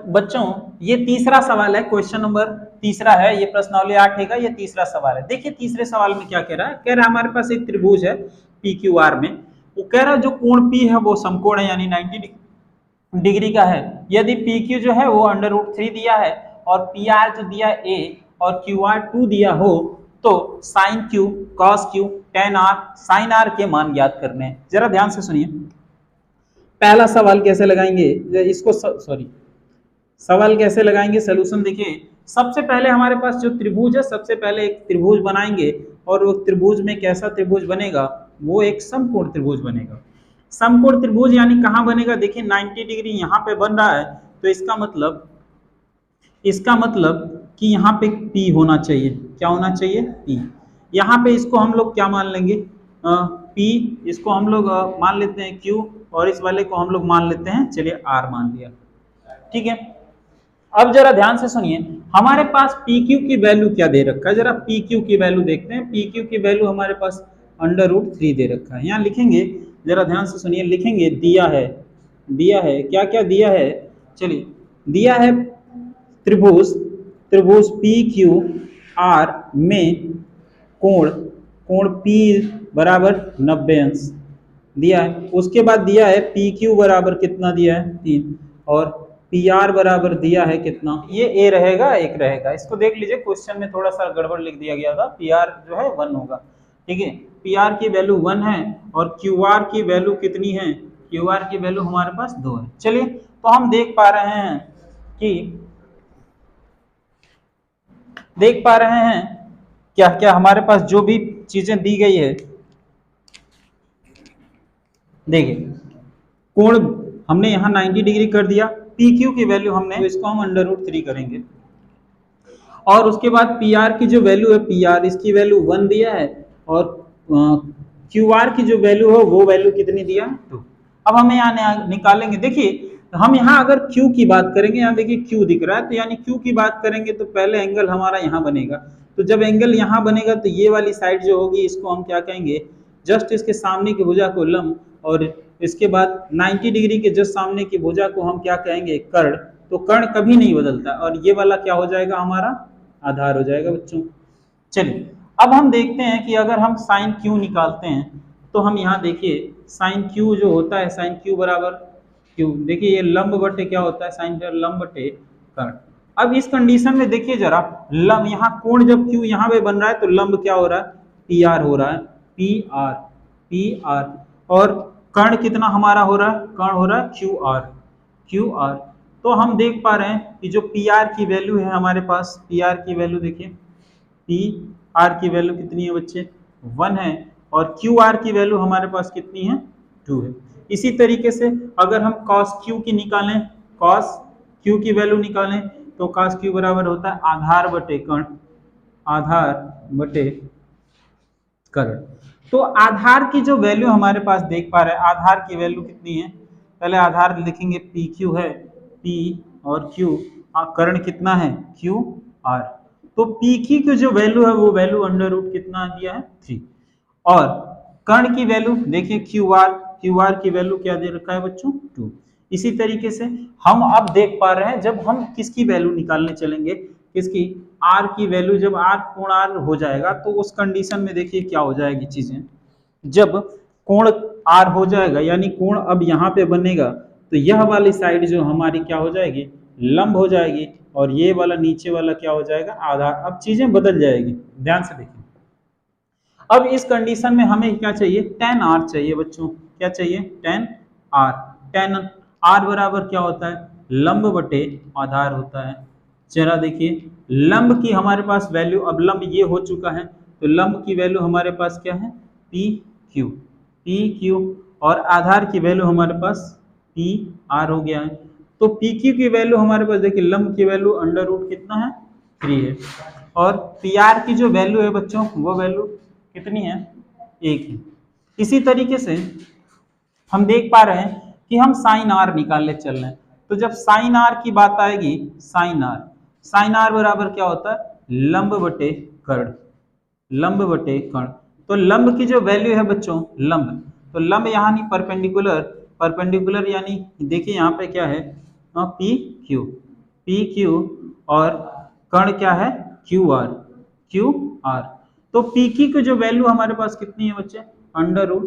बच्चों ये तीसरा सवाल है, क्वेश्चन नंबर तीसरा है, ये प्रश्नावली 8 का ये तीसरा सवाल है। देखिए तीसरे सवाल में क्या कह रहा है, कह रहा है हमारे पास एक त्रिभुज है PQR में, वो कह रहा है जो कोण P है वो समकोण है, यानी 90 डिग्री का है। यदि PQ जो है वो √3 दिया है और PR जो दिया A और QR 2 दिया हो, तो sin Q, cos Q, tan R, sin R के मान ज्ञात करने हैं। जरा ध्यान से सुनिए, पहला सवाल कैसे लगाएंगे इसको, सवाल कैसे लगाएंगे, सलूशन देखिए। सबसे पहले हमारे पास जो त्रिभुज है, सबसे पहले एक त्रिभुज बनाएंगे, और वो त्रिभुज में कैसा त्रिभुज बनेगा, वो एक समकोण त्रिभुज बनेगा। समकोण त्रिभुज यानी कहाँ बनेगा, देखिए 90 डिग्री यहाँ पे बन रहा है, तो इसका मतलब कि यहाँ पे P होना चाहिए। क्या होना चाहिए, P। यहाँ पे इसको हम लोग क्या मान लेंगे, P, इसको हम लोग मान लेते हैं Q, और इस वाले को हम लोग मान लेते हैं, चलिए R मान लिया। ठीक है, अब जरा ध्यान से सुनिए, हमारे पास PQ की वैल्यू क्या दे रखा है, जरा PQ की वैल्यू देखते हैं। PQ की वैल्यू हमारे पास √3 दे रखा है। यहाँ लिखेंगे, जरा ध्यान से सुनिए, लिखेंगे दिया है क्या क्या दिया है, चलिए दिया है त्रिभुज PQR में कोण P बराबर 90 अंश दिया है। उसके बाद दिया है PQ बराबर कितना दिया है, 3, और PR बराबर दिया है कितना, ये A रहेगा, 1 रहेगा। इसको देख लीजिए, क्वेश्चन में थोड़ा सा गड़बड़ लिख दिया गया था, PR जो है 1 होगा। ठीक है, PR की वैल्यू 1 है और QR की वैल्यू कितनी है, QR की वैल्यू हमारे पास 2 है। चलिए, तो हम देख पा रहे हैं क्या क्या हमारे पास जो भी चीजें दी गई है, देखिए कोण हमने यहाँ 90 डिग्री कर दिया, PQ की वैल्यू हमने, तो इसको हम √3 करेंगे, और उसके बाद PR की जो वैल्यू है, PR इसकी वैल्यू 1 दिया है, और QR की जो वैल्यू है वो वैल्यू कितनी दिया, 2। अब हमें यहाँ निकालेंगे, देखिए हम यहाँ अगर Q की बात करेंगे, यहाँ देखिए Q दिख रहा है, तो यानी Q की बात करेंगे तो पहले एंगल हमारा यहाँ बनेगा। तो जब एंगल यहाँ बनेगा तो ये वाली साइड जो होगी इसको हम क्या कहेंगे, जस्ट इसके सामने की भुजा को लंब, और इसके बाद 90 डिग्री के जस्ट सामने की भुजा को हम क्या कहेंगे, कर्ण। तो कर्ण कभी नहीं बदलता, और ये वाला क्या हो जाएगा, हमारा आधार हो जाएगा बच्चों। चलिए, अब हम देखते हैं कि अगर हम साइन Q निकालते हैं, तो हम यहाँ देखिए साइन Q जो होता है, साइन Q बराबर Q, देखिए ये लंब बटे क्या होता है, साइन लंब बटे कर्ण। अब इस कंडीशन में देखिए जरा, लंब यहाँ कोण जब Q यहाँ पे बन रहा है, तो लंब क्या हो रहा है, PR हो रहा है, PR, और कर्ण कितना हमारा हो रहा है, कर्ण हो रहा है QR। तो हम देख पा रहे हैं कि जो PR की वैल्यू है हमारे पास, PR की वैल्यू देखिए, PR की वैल्यू कितनी है बच्चे, 1 है, और क्यू आर की वैल्यू हमारे पास कितनी है 2 है। इसी तरीके से अगर हम cos क्यू की निकालें, cos क्यू की वैल्यू निकालें तो cos क्यू बराबर होता है आधार बटे कर्ण, आधार बटे कर्ण। तो आधार की जो वैल्यू हमारे पास देख पा रहे हैं, आधार की वैल्यू कितनी है, पहले आधार लिखेंगे पी क्यू है, पी और क्यू, कर्ण कितना है क्यू आर। तो पी क्यू की जो वैल्यू है वो वैल्यू अंडर रूट कितना दिया है 3, और कर्ण की वैल्यू देखिए क्यू आर की वैल्यू क्या दे रखा है बच्चों 2। इसी तरीके से हम अब देख पा रहे हैं जब हम किसकी वैल्यू निकालने चलेंगे, किसकी आर की वैल्यू, जब आर कोण आर हो जाएगा तो उस कंडीशन में देखिए क्या हो जाएगी चीजें, जब कोण आर हो जाएगा यानी कोण अब यहाँ पे बनेगा तो यह वाली साइड जो हमारी क्या हो जाएगी लंब हो जाएगी, और ये वाला नीचे वाला क्या हो जाएगा आधार। अब चीजें बदल जाएगी, ध्यान से देखिए। अब इस कंडीशन में हमें क्या चाहिए tan r चाहिए बच्चों, क्या चाहिए tan r। tan r बराबर क्या होता है लंब बटे आधार होता है। जरा देखिए लंब की हमारे पास वैल्यू, अब लंब ये हो चुका है तो लंब की वैल्यू हमारे पास क्या है पी क्यू, और आधार की वैल्यू हमारे पास पी आर हो गया है। तो पी क्यू की वैल्यू हमारे पास देखिए लंब की वैल्यू अंडर रूट कितना है 3 है, और पी आर की जो वैल्यू है बच्चों वो वैल्यू कितनी है 1 है। इसी तरीके से हम देख पा रहे हैं कि हम साइन आर निकालने चल रहे हैं, तो जब साइन आर की बात आएगी, साइन आर बराबर क्या होता है लंब बटे कर्ण, लंब बटे कर्ण। तो लंब की जो वैल्यू है बच्चों लंब, तो लंब यहाँ नहीं परपेंडिकुलर यानी देखिए यहाँ पे क्या है पी क्यू, और कर्ण क्या है क्यू आर। तो पी क्यू की जो वैल्यू हमारे पास कितनी है बच्चे अंडर रूट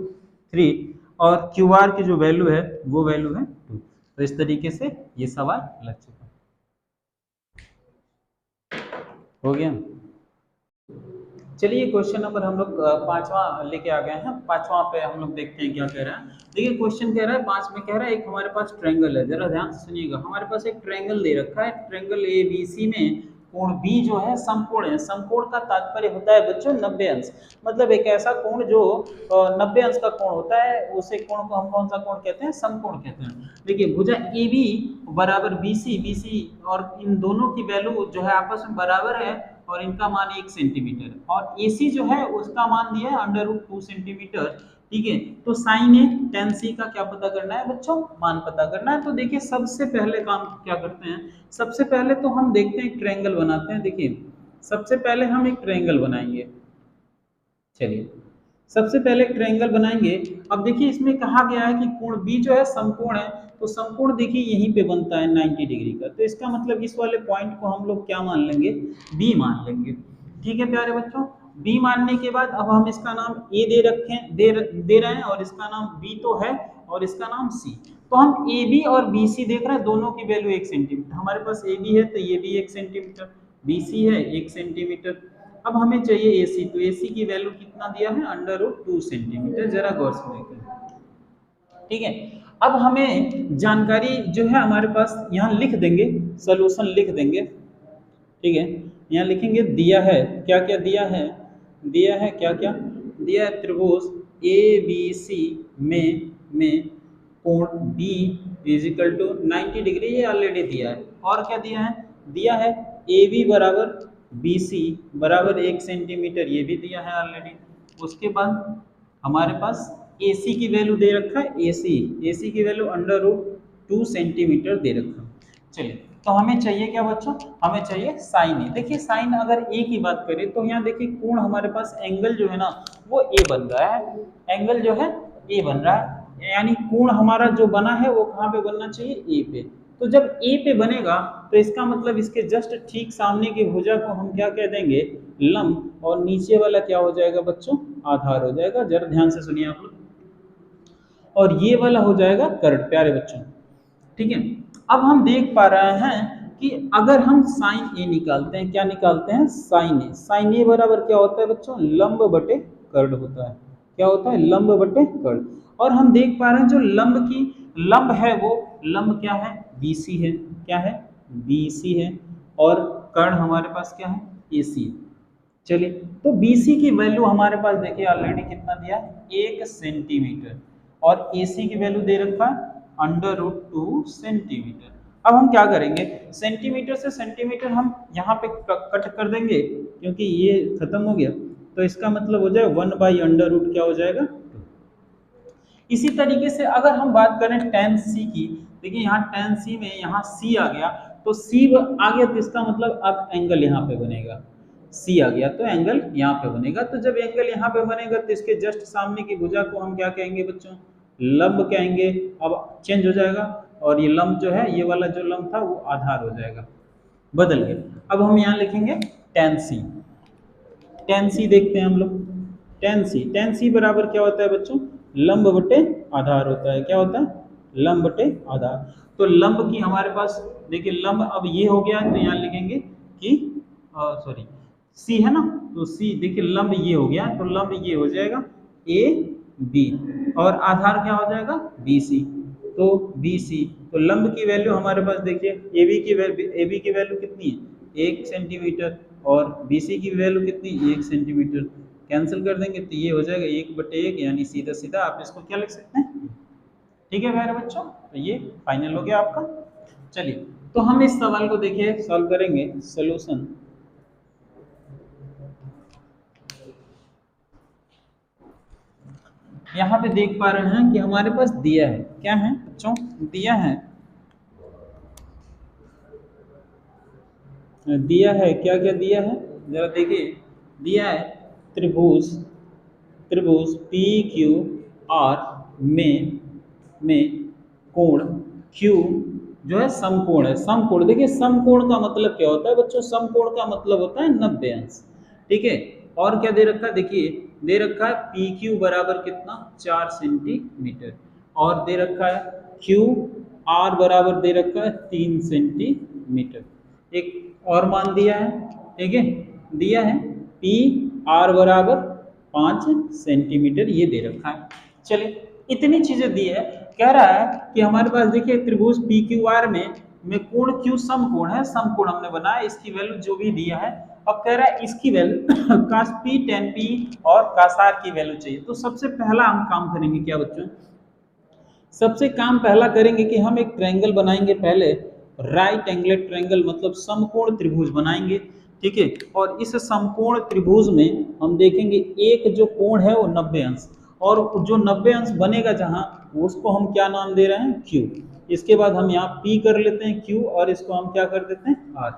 3, और क्यू आर की जो वैल्यू है वो वैल्यू है 2। तो इस तरीके से ये सवाल लग चुका हो गया। चलिए क्वेश्चन नंबर हम लोग 5वां लेके आ गए हैं। 5वां पे हम लोग देखते हैं क्या कह रहा है। देखिए क्वेश्चन कह रहा है 5 में कह रहा है एक हमारे पास ट्रायंगल है, जरा ध्यान से सुनिएगा। हमारे पास एक ट्रायंगल दे रखा है, ट्रायंगल ABC में कोण B जो है समकोण है। समकोण का तात्पर्य होता है बच्चों 90 अंश, मतलब एक ऐसा कोण जो 90 अंश का कोण होता है, उसे कोण को हम कौन सा कोण कहते हैं समकोण कहते हैं। देखिए भुजा AB बराबर BC और इन दोनों की वैल्यू जो है आपस में बराबर है और इनका मान 1 सेंटीमीटर, और AC जो है उसका मान दिया है अंडर रूट 2 सेंटीमीटर। ठीक है, तो साइन ए tan C का क्या पता करना है बच्चों मान पता करना है। तो देखिए सबसे पहले काम क्या करते हैं, सबसे पहले तो हम देखते हैं ट्रायंगल बनाते हैं। देखिए सबसे पहले हम एक ट्रायंगल बनाएंगे, चलिए सबसे पहले ट्रायंगल बनाएंगे। अब देखिए इसमें कहा गया है कि कोण B जो है समकोण है, तो समकोण देखिए यहीं पे बनता है 90 डिग्री का, तो इसका मतलब इस वाले पॉइंट को हम लोग क्या मान लेंगे B मान लेंगे। ठीक है प्यारे बच्चों, B मानने के बाद अब हम इसका नाम A दे रहे हैं, और इसका नाम B तो है और इसका नाम C। तो हम AB और BC देख रहे हैं, दोनों की वैल्यू 1 सेंटीमीटर। हमारे पास AB है तो ये भी 1 सेंटीमीटर, BC है 1 सेंटीमीटर। अब हमें चाहिए AC, तो AC की वैल्यू कितना दिया है अंडर रूट 2 सेंटीमीटर, जरा गौर से देखें। ठीक है, अब हमें जानकारी जो है हमारे पास यहाँ लिख देंगे, सॉल्यूशन लिख देंगे। ठीक है, यहाँ लिखेंगे दिया है क्या क्या दिया है क्या क्या दिया है त्रिभुज ABC में कोण B इजिकल टू 90 डिग्री, ये ऑलरेडी दिया है। और क्या दिया है AB बराबर BC बराबर 1 सेंटीमीटर, ये भी दिया है ऑलरेडी। उसके बाद हमारे पास AC की वैल्यू दे रखा है, AC की वैल्यू अंडर रूट 2 सेंटीमीटर दे रखा है। चलिए तो हमें चाहिए क्या बच्चों, हमें चाहिए साइन ए। देखिए साइन अगर ए की बात करें तो यहाँ देखिए कोण हमारे पास एंगल जो है ना वो ए बन रहा है, एंगल जो है ए बन रहा है, यानी कोण हमारा जो बना है वो कहाँ पे बनना चाहिए ए पे। तो जब ए पे बनेगा तो इसका मतलब इसके जस्ट ठीक सामने की भुजा को हम क्या कह देंगे लंब, और नीचे वाला क्या हो जाएगा बच्चों आधार हो जाएगा। जरा ध्यान से सुनिए आप लोग, और ये वाला हो जाएगा कर्ण प्यारे बच्चों। ठीक है, अब हम देख पा रहे हैं कि अगर हम साइन ए निकालते हैं, क्या निकालते हैं साइन ए बराबर क्या होता है बच्चों लंब बटे कर्ण होता है। क्या होता है लंब बटे कर्ण, और हम देख पा रहे हैं जो लंब है वो लंब क्या है BC है, क्या है BC है, और कर्ण हमारे पास क्या है AC है। चलिए तो BC की वैल्यू हमारे पास देखिए ऑलरेडी कितना दिया है, 1 सेंटीमीटर, और AC की वैल्यू दे रखा है √2 सेंटीमीटर। अब हम क्या करेंगे, सेंटीमीटर से सेंटीमीटर हम यहाँ पे कट कर देंगे, क्योंकि ये खत्म हो गया, तो इसका मतलब हो जाए 1/√, क्या हो जाएगा 2। इसी तरीके से अगर हम बात करें tan C की, देखिए यहाँ tan C में यहाँ C आ गया, तो C आ गया तो इसका मतलब अब एंगल यहाँ पे बनेगा, C आ गया तो एंगल यहाँ पे बनेगा। तो जब एंगल यहाँ पे बनेगा तो इसके जस्ट सामने की भुजा को हम क्या कहेंगे बच्चों, लंब कहेंगे। अब चेंज हो जाएगा, और ये लंब जो है, ये वाला जो लंब था वो आधार हो जाएगा, बदल गया। अब हम यहाँ लिखेंगे tan C। tan C देखते हैं हम लोग, tan C बराबर क्या होता है बच्चों, लंब बटे आधार होता है। क्या होता है, लंब बटे आधार। तो लंब की हमारे पास देखिए लंब अब ये हो गया, तो यहाँ लिखेंगे कि सॉरी C है ना, तो C देखिए लंब ये हो गया, तो लंब ये हो जाएगा AB, और आधार क्या हो जाएगा BC, तो BC। तो लंब की वैल्यू हमारे पास देखिए AB की वैल्यू कितनी है, 1 सेंटीमीटर, और BC की वैल्यू कितनी, 1 सेंटीमीटर। कैंसिल कर देंगे तो ये हो जाएगा 1/1, यानी सीधा सीधा आप इसको क्या लिख सकते हैं। ठीक है प्यारे बच्चों, तो ये फाइनल हो गया आपका। चलिए, तो हम इस सवाल को देखिए सॉल्व करेंगे। सॉल्यूशन, यहाँ पे देख पा रहे हैं कि हमारे पास दिया है, क्या है बच्चों, दिया है क्या क्या दिया है, जरा देखिए। दिया है त्रिभुज PQR में कोण Q जो है समकोण है। समकोण देखिए, समकोण का मतलब क्या होता है बच्चों, समकोण का मतलब होता है 90 अंश। ठीक है, और क्या दे रखा है, देखिए दे रखा है PQ बराबर कितना, 4 सेंटीमीटर, और दे रखा है QR बराबर दे रखा है 3 सेंटीमीटर। एक और मान दिया है, ठीक है, दिया है PR बराबर 5 सेंटीमीटर, ये दे रखा है। चलिए, इतनी चीजें दी है। कह रहा है कि हमारे पास देखिए त्रिभुज PQR में कोण Q समकोण है, समकोण हमने बनाया, इसकी वैल्यू जो भी दिया है। अब कह रहा है इसकी value cos P tan P और cos R की वैल्यू चाहिए। तो सबसे पहला हम काम करेंगे क्या बच्चों, सबसे काम पहला करेंगे कि हम एक ट्रायंगल बनाएंगे। पहले राइट एंगल ट्रायंगल मतलब समकोण त्रिभुज बनाएंगे। ठीक है, और इस समकोण त्रिभुज में हम देखेंगे एक जो कोण है वो 90 अंश, और जो 90 अंश बनेगा जहां, उसको हम क्या नाम दे रहे हैं, Q। इसके बाद हम यहाँ P कर लेते हैं Q, और इसको हम क्या कर देते हैं, R।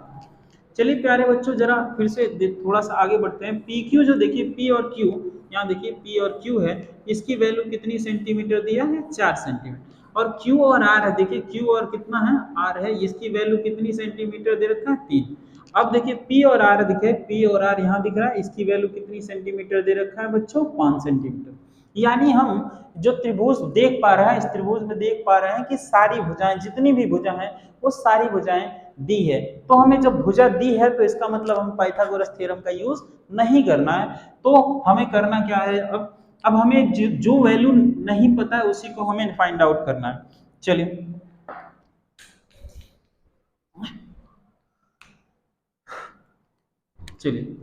चलिए प्यारे बच्चों, जरा फिर से थोड़ा सा आगे बढ़ते हैं। PQ जो देखिए P और Q, यहाँ देखिए P और Q है, इसकी वैल्यू कितनी सेंटीमीटर दिया है, 4 सेंटीमीटर। और Q और R है, देखिए Q और कितना है, R है, इसकी वैल्यू कितनी सेंटीमीटर दे रखा है, 3। अब देखिए P और R दिखे, P और R यहाँ दिख रहा है, इसकी वैल्यू कितनी सेंटीमीटर दे रखा है बच्चों, 5 सेंटीमीटर। यानी हम जो त्रिभुज देख पा रहे हैं, इस त्रिभुज में देख पा रहे हैं कि सारी भुजाएं, जितनी भी भुजा हैं वो सारी भुजाएं दी है। तो हमें जब भुजा दी है तो इसका मतलब हम पाइथागोरस थ्योरम का यूज नहीं करना है। तो हमें करना क्या है, अब हमें जो वैल्यू नहीं पता है उसी को हमें फाइंड आउट करना है। चलिए,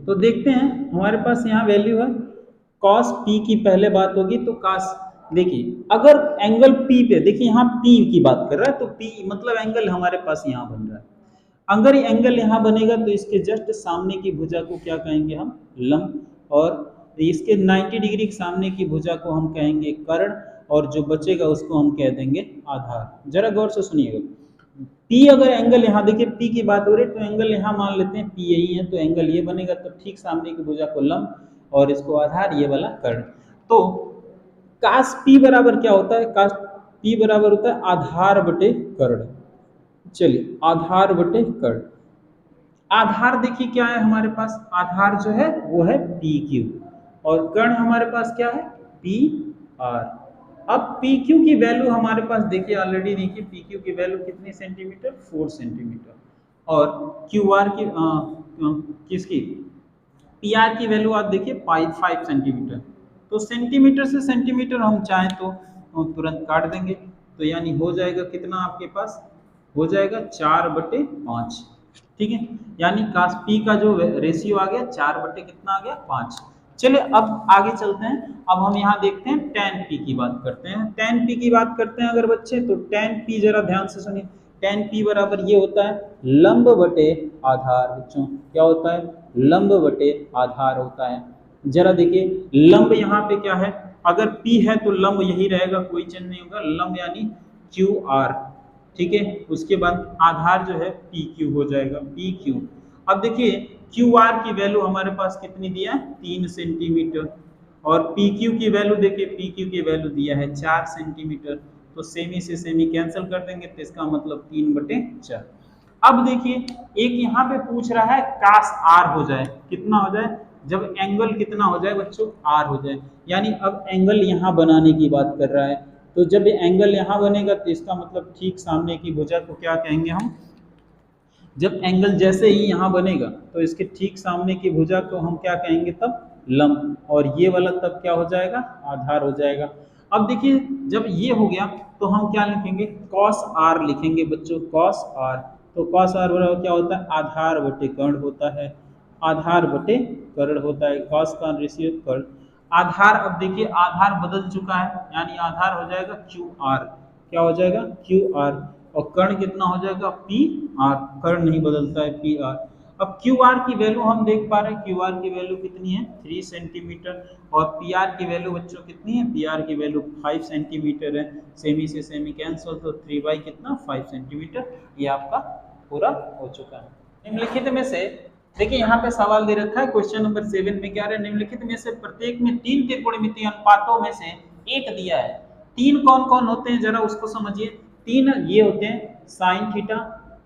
तो देखते हैं हमारे पास यहाँ वैल्यू है cos P की पहले बात होगी, तो cos देखिए अगर एंगल P पे, देखिए यहाँ P की बात कर रहा है, तो P मतलब एंगल हमारे पास यहाँ बन रहा है। अगर ये एंगल यहाँ बनेगा तो इसके जस्ट सामने की भुजा को क्या कहेंगे हम, लंब, और इसके 90 डिग्री के सामने की भुजा को हम कहेंगे कर्ण, और जो बचेगा उसको हम कह देंगे आधार। जरा गौर से सुनिएगा, P अगर एंगल यहाँ देखिए P की बात हो रही है, तो एंगल यहाँ मान लेते हैं P यही है, तो एंगल ये बनेगा, तो ठीक सामने की भुजा को लंब और इसको आधार, ये वाला कर्ण। तो cos P बराबर क्या होता है, cos P बराबर होता है आधार बटे कर्ण। चलिए, आधार बटे कर्ण। आधार देखिए क्या है हमारे पास, आधार जो है वो है PQ, और कर्ण हमारे पास क्या है, PR। अब PQ की वैल्यू हमारे पास देखिए ऑलरेडी, देखिए PQ की वैल्यू कितनी सेंटीमीटर, 4 सेंटीमीटर, और QR की किसकी, PR की वैल्यू आप देखिए 5 सेंटीमीटर। तो सेंटीमीटर से सेंटीमीटर हम चाहें तो तुरंत काट देंगे, तो यानी हो जाएगा कितना आपके पास, हो जाएगा 4/5। ठीक है, यानी cos p का जो रेशियो आ गया 4 बटे कितना आ गया 5। चलिए अब आगे चलते हैं। अब हम यहाँ देखते हैं tan p की बात करते हैं। tan p की बात करते हैं अगर बच्चे, तो tan p जरा ध्यान से सुनिए। tan p बराबर ये होता है लंब बटे आधार। बच्चों क्या होता है? लंब बटे आधार होता है। जरा देखिए लंब यहाँ पे क्या है, अगर p है तो लंब यही रहेगा, कोई चेंज नहीं होगा। लंब यानी क्यू आर, ठीक है। उसके बाद आधार जो है पी क्यू हो जाएगा, पी क्यू। अब देखिए क्यू आर की वैल्यू हमारे पास कितनी दिया है 3 सेंटीमीटर, और पी क्यू की वैल्यू देखिए, पी क्यू की वैल्यू दिया है 4 सेंटीमीटर। तो सेमी से सेमी कैंसिल कर देंगे, तो इसका मतलब 3/4। अब देखिए एक यहाँ पे पूछ रहा है कास आर हो जाए, कितना हो जाए? जब एंगल कितना हो जाए बच्चों? आर हो जाए। यानी अब एंगल यहाँ बनाने की बात कर रहा है। तो जब एंगल यहाँ बनेगा तो इसका मतलब ठीक सामने की भुजा को क्या कहेंगे हम? जब एंगल जैसे ही यहाँ बनेगा तो इसके ठीक सामने की भुजा को हम क्या कहेंगे तब? लंब। और ये वाला तब क्या हो जाएगा? आधार हो जाएगा। अब देखिए जब ये हो गया तो हम क्या लिखेंगे? कॉस आर लिखेंगे बच्चों, कॉस आर। तो कॉस आर बराबर क्या होता है? आधार बटे कर्ण होता है, आधार बटे कर्ण होता है। कॉस का रेशियो कर्ण। आधार, अब देखिए आधार बदल चुका है, यानी आधार हो जाएगा क्यू आर। क्या हो जाएगा? Q R. और कर्ण कितना हो जाएगा? P R. कर्ण नहीं बदलता है, पी आर। अब क्यू आर की वैल्यू हम देख पा रहे हैं, क्यू आर की वैल्यू कितनी है? 3 सेंटीमीटर। और पी आर की वैल्यू बच्चों कितनी है? पी आर की वैल्यू 5 सेंटीमीटर है। सेमी से सेमी कैंसिल, तो 3 कितना? 5 सेंटीमीटर। ये आपका पूरा हो चुका है। निम्नलिखित में से देखिए यहाँ पे सवाल दे रखा है क्वेश्चन नंबर 7 में, क्या है? निम्नलिखित में से प्रत्येक में 3 त्रिकोणमितीय अनुपातों में से एक दिया है। 3 कौन कौन होते हैं जरा उसको समझिए। 3 ये होते हैं साइन थीटा,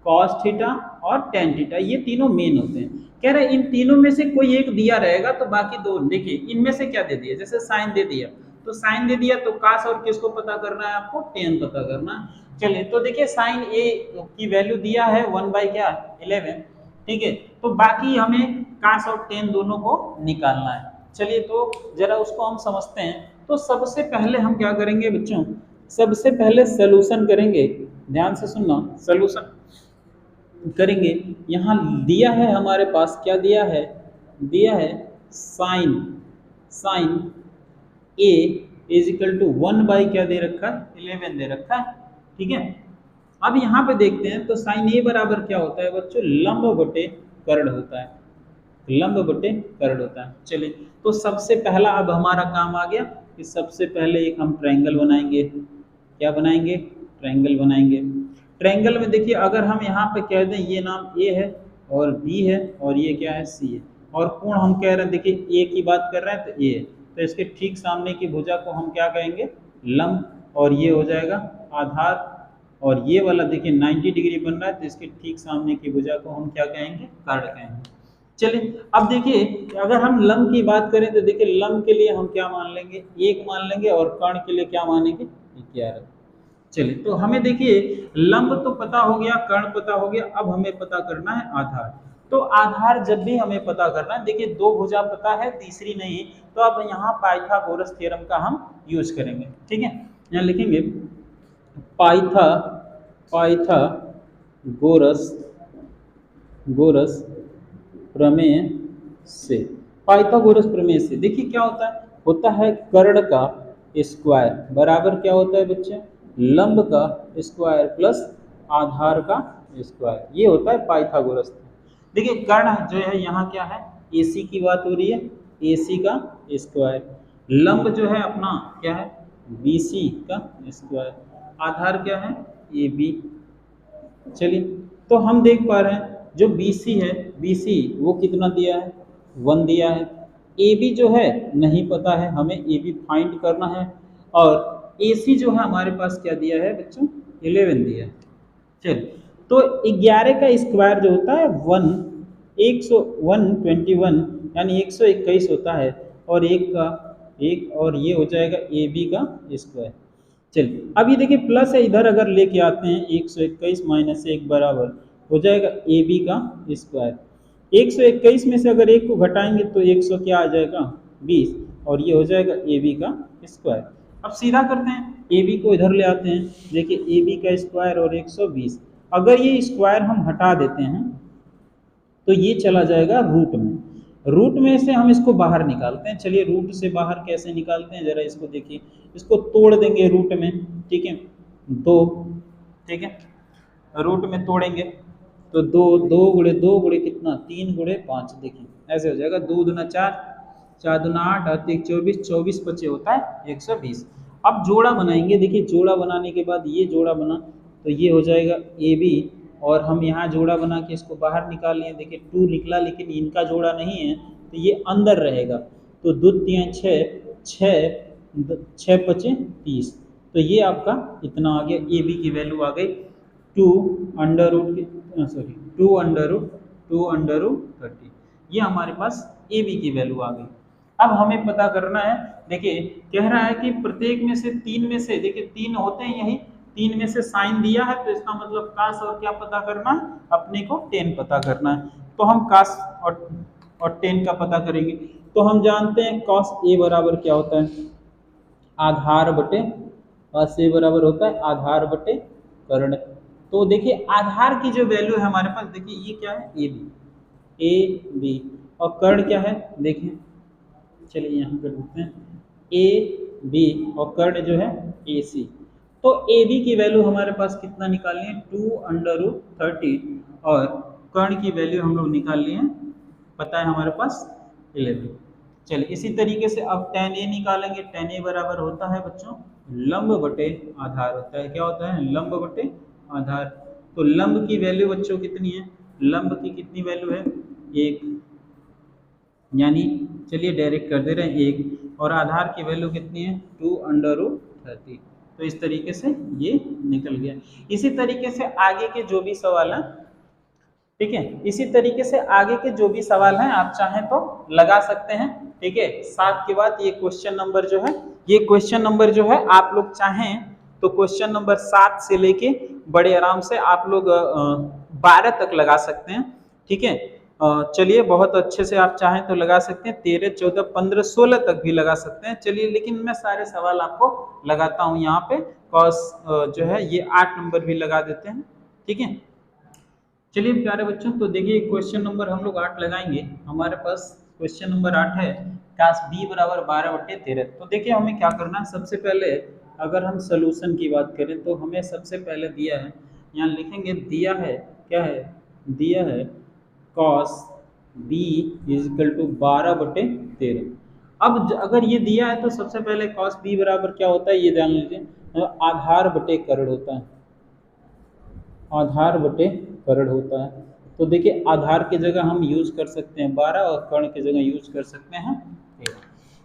कॉस थीटा और टेन थीटा, ये तीनों मेन होते हैं। कह रहे इन तीनों में से कोई एक दिया रहेगा तो बाकी दो। देखिए इनमें से क्या दे दिया, जैसे साइन दे दिया तो साइन दे दिया, तो कास और किसको पता करना है आपको? टेन पता करना है। चलिए तो देखिए साइन ए की वैल्यू दिया है 1/11, ठीक है। तो बाकी हमें कास और टेन दोनों को निकालना है। चलिए तो जरा उसको हम समझते हैं। तो सबसे पहले हम क्या करेंगे बच्चों? सबसे पहले सॉल्यूशन करेंगे, ध्यान से सुनना, सॉल्यूशन करेंगे। यहाँ दिया है हमारे पास, क्या दिया है? दिया है sine, sine A is equal to 1 क्या दे रखा है? 11 दे रखा है, ठीक है। अब यहाँ पे देखते हैं तो साइन ए बराबर क्या होता है बच्चों? लंब बटे कर्ण होता है, लंब बटे कर्ण होता है। चलिए तो सबसे पहला अब हमारा काम आ गया कि सबसे पहले एक हम ट्रायंगल बनाएंगे। क्या बनाएंगे? ट्रायंगल बनाएंगे। ट्रायंगल में देखिए अगर हम यहाँ पे कह दें ये नाम ए है और बी है और ये क्या है? सी है। और कोण हम कह रहे हैं, देखिए ए की बात कर रहे हैं तो ए है, तो इसके ठीक सामने की भुजा को हम क्या कहेंगे? लंब। और ये हो जाएगा आधार। और ये वाला देखिए 90 डिग्री बन रहा है, तो इसके ठीक सामने की भुजा को हम क्या कहेंगे? कर्ण कहेंगे। चलिए अब देखिए अगर हम लंब की बात करें तो देखिए लंब के लिए हम क्या मान लेंगे? 1 मान लेंगे, और कर्ण के लिए क्या मानेंगे? 11। चलिए तो हमें देखिए लंब तो पता हो गया, कर्ण पता हो गया, अब हमें पता करना है आधार। तो आधार जब भी हमें पता करना है, देखिए दो भुजा पता है तीसरी नहीं, तो अब यहाँ पाइथागोरस थ्योरम का हम यूज करेंगे, ठीक है। यहाँ लिखेंगे पाइथागोरस प्रमेय से। पाइथागोरस प्रमेय से देखिए क्या होता है? होता है कर्ण का स्क्वायर बराबर क्या होता है बच्चे? लंब का स्क्वायर प्लस आधार का स्क्वायर, ये होता है पाइथागोरस। देखिए कर्ण जो है यहाँ क्या है? AC की बात हो रही है, AC का स्क्वायर। लंब जो है अपना क्या है? BC का स्क्वायर। आधार क्या है? AB। चलिए तो हम देख पा रहे हैं जो BC है, BC वो कितना दिया है? 1 दिया है। AB जो है नहीं पता है, हमें AB फाइंड करना है। और AC जो है हमारे पास क्या दिया है बच्चों? 11 दिया है। चलिए तो 11 का स्क्वायर जो होता है 121 यानी 121 होता है, और एक का एक, और ये हो जाएगा AB का स्क्वायर। चलिए अब ये देखिए प्लस है, इधर अगर लेके आते हैं 121 माइनस 1 बराबर हो जाएगा AB का स्क्वायर। 121 में से अगर 1 को घटाएंगे तो 100 क्या आ जाएगा? 20, और ये हो जाएगा AB का स्क्वायर। अब सीधा करते हैं, AB को इधर ले आते हैं। देखिए AB का स्क्वायर और 120, अगर ये स्क्वायर हम हटा देते हैं तो ये चला जाएगा रूट में। रूट में से हम इसको बाहर निकालते हैं। चलिए रूट से बाहर कैसे निकालते हैं जरा इसको देखिए, इसको तोड़ देंगे रूट में, ठीक है, 2, ठीक है, रूट में तोड़ेंगे तो 2, 2 गुणे 2 गुणे कितना 3 गुणे 5, देखिए ऐसे हो जाएगा, 2 दूना 4, 4 दूना 8, 8 1 24, 24 बचे होता है 120। अब जोड़ा बनाएंगे, देखिए जोड़ा बनाने के बाद ये जोड़ा बना तो ये हो जाएगा AB, और हम यहाँ जोड़ा बना के इसको बाहर निकाल लिए, देखिए 2 निकला, लेकिन इनका जोड़ा नहीं है तो ये अंदर रहेगा, तो 2 3 6, 6 5 30, तो ये आपका इतना आ गया, AB की वैल्यू आ गई 2 अंडर रूट 30, ये हमारे पास AB की वैल्यू आ गई। अब हमें पता करना है, देखिए कह रहा है कि प्रत्येक में से 3 में से, देखिए 3 होते हैं यही, 3 में से साइन दिया है तो इसका मतलब कास और क्या पता करना है, अपने को टेन पता करना है, तो हम कास और टेन का पता करेंगे। तो हम जानते हैं कॉस ए बराबर क्या होता है, आधार बटे, कॉस ए बराबर होता है आधार बटे कर्ण। तो देखिए आधार की जो वैल्यू है हमारे पास, देखिए ये क्या है ए बी, और कर्ण क्या है, देखिए चलिए यहाँ कर देते हैं ए बी, और कर्ण जो है ए सी। तो ए बी की वैल्यू हमारे पास कितना निकालनी है, 2 अंडर रूट 30, और कर्ण की वैल्यू हम लोग निकाल लिए हैं, पता है हमारे पास 11। चलिए इसी तरीके से अब tan a निकालेंगे, tan a बराबर होता है बच्चों लंब बटे आधार होता है, क्या होता है, लंब बटे आधार। तो लंब की वैल्यू बच्चों कितनी है, लंब की कितनी वैल्यू है 1, यानी चलिए डायरेक्ट कर दे रहे हैं 1, और आधार की वैल्यू कितनी है 2 अंडर रूट 30। तो इस तरीके से ये निकल गया। इसी तरीके से आगे के जो भी सवाल हैं, ठीक है, इसी तरीके से आगे के जो भी सवाल हैं आप चाहें तो लगा सकते हैं, ठीक है। साथ के बाद ये क्वेश्चन नंबर जो है, ये क्वेश्चन नंबर जो है आप लोग चाहें तो क्वेश्चन नंबर 7 से लेके बड़े आराम से आप लोग 12 तक लगा सकते हैं, ठीक है। चलिए बहुत अच्छे से आप चाहें तो लगा सकते हैं, 13 14 15 16 तक भी लगा सकते हैं। चलिए लेकिन मैं सारे सवाल आपको लगाता हूँ यहाँ पे, कॉस जो है ये 8 नंबर भी लगा देते हैं, ठीक है। चलिए प्यारे बच्चों, तो देखिए क्वेश्चन नंबर हम लोग 8 लगाएंगे। हमारे पास क्वेश्चन नंबर 8 है काश b बराबर 12/13। तो देखिए हमें क्या करना है, सबसे पहले अगर हम सोल्यूशन की बात करें तो हमें सबसे पहले दिया है, यहाँ लिखेंगे दिया है, क्या है, दिया है cos b इजिकल टू 12/13। अब अगर ये दिया है तो सबसे पहले cos b बराबर क्या होता है ये जान लीजिए, आधार बटे कर्ण होता है, आधार बटे कर्ण होता है। तो देखिए आधार की जगह हम यूज कर सकते हैं 12 और कर्ण की जगह यूज कर सकते हैं 13।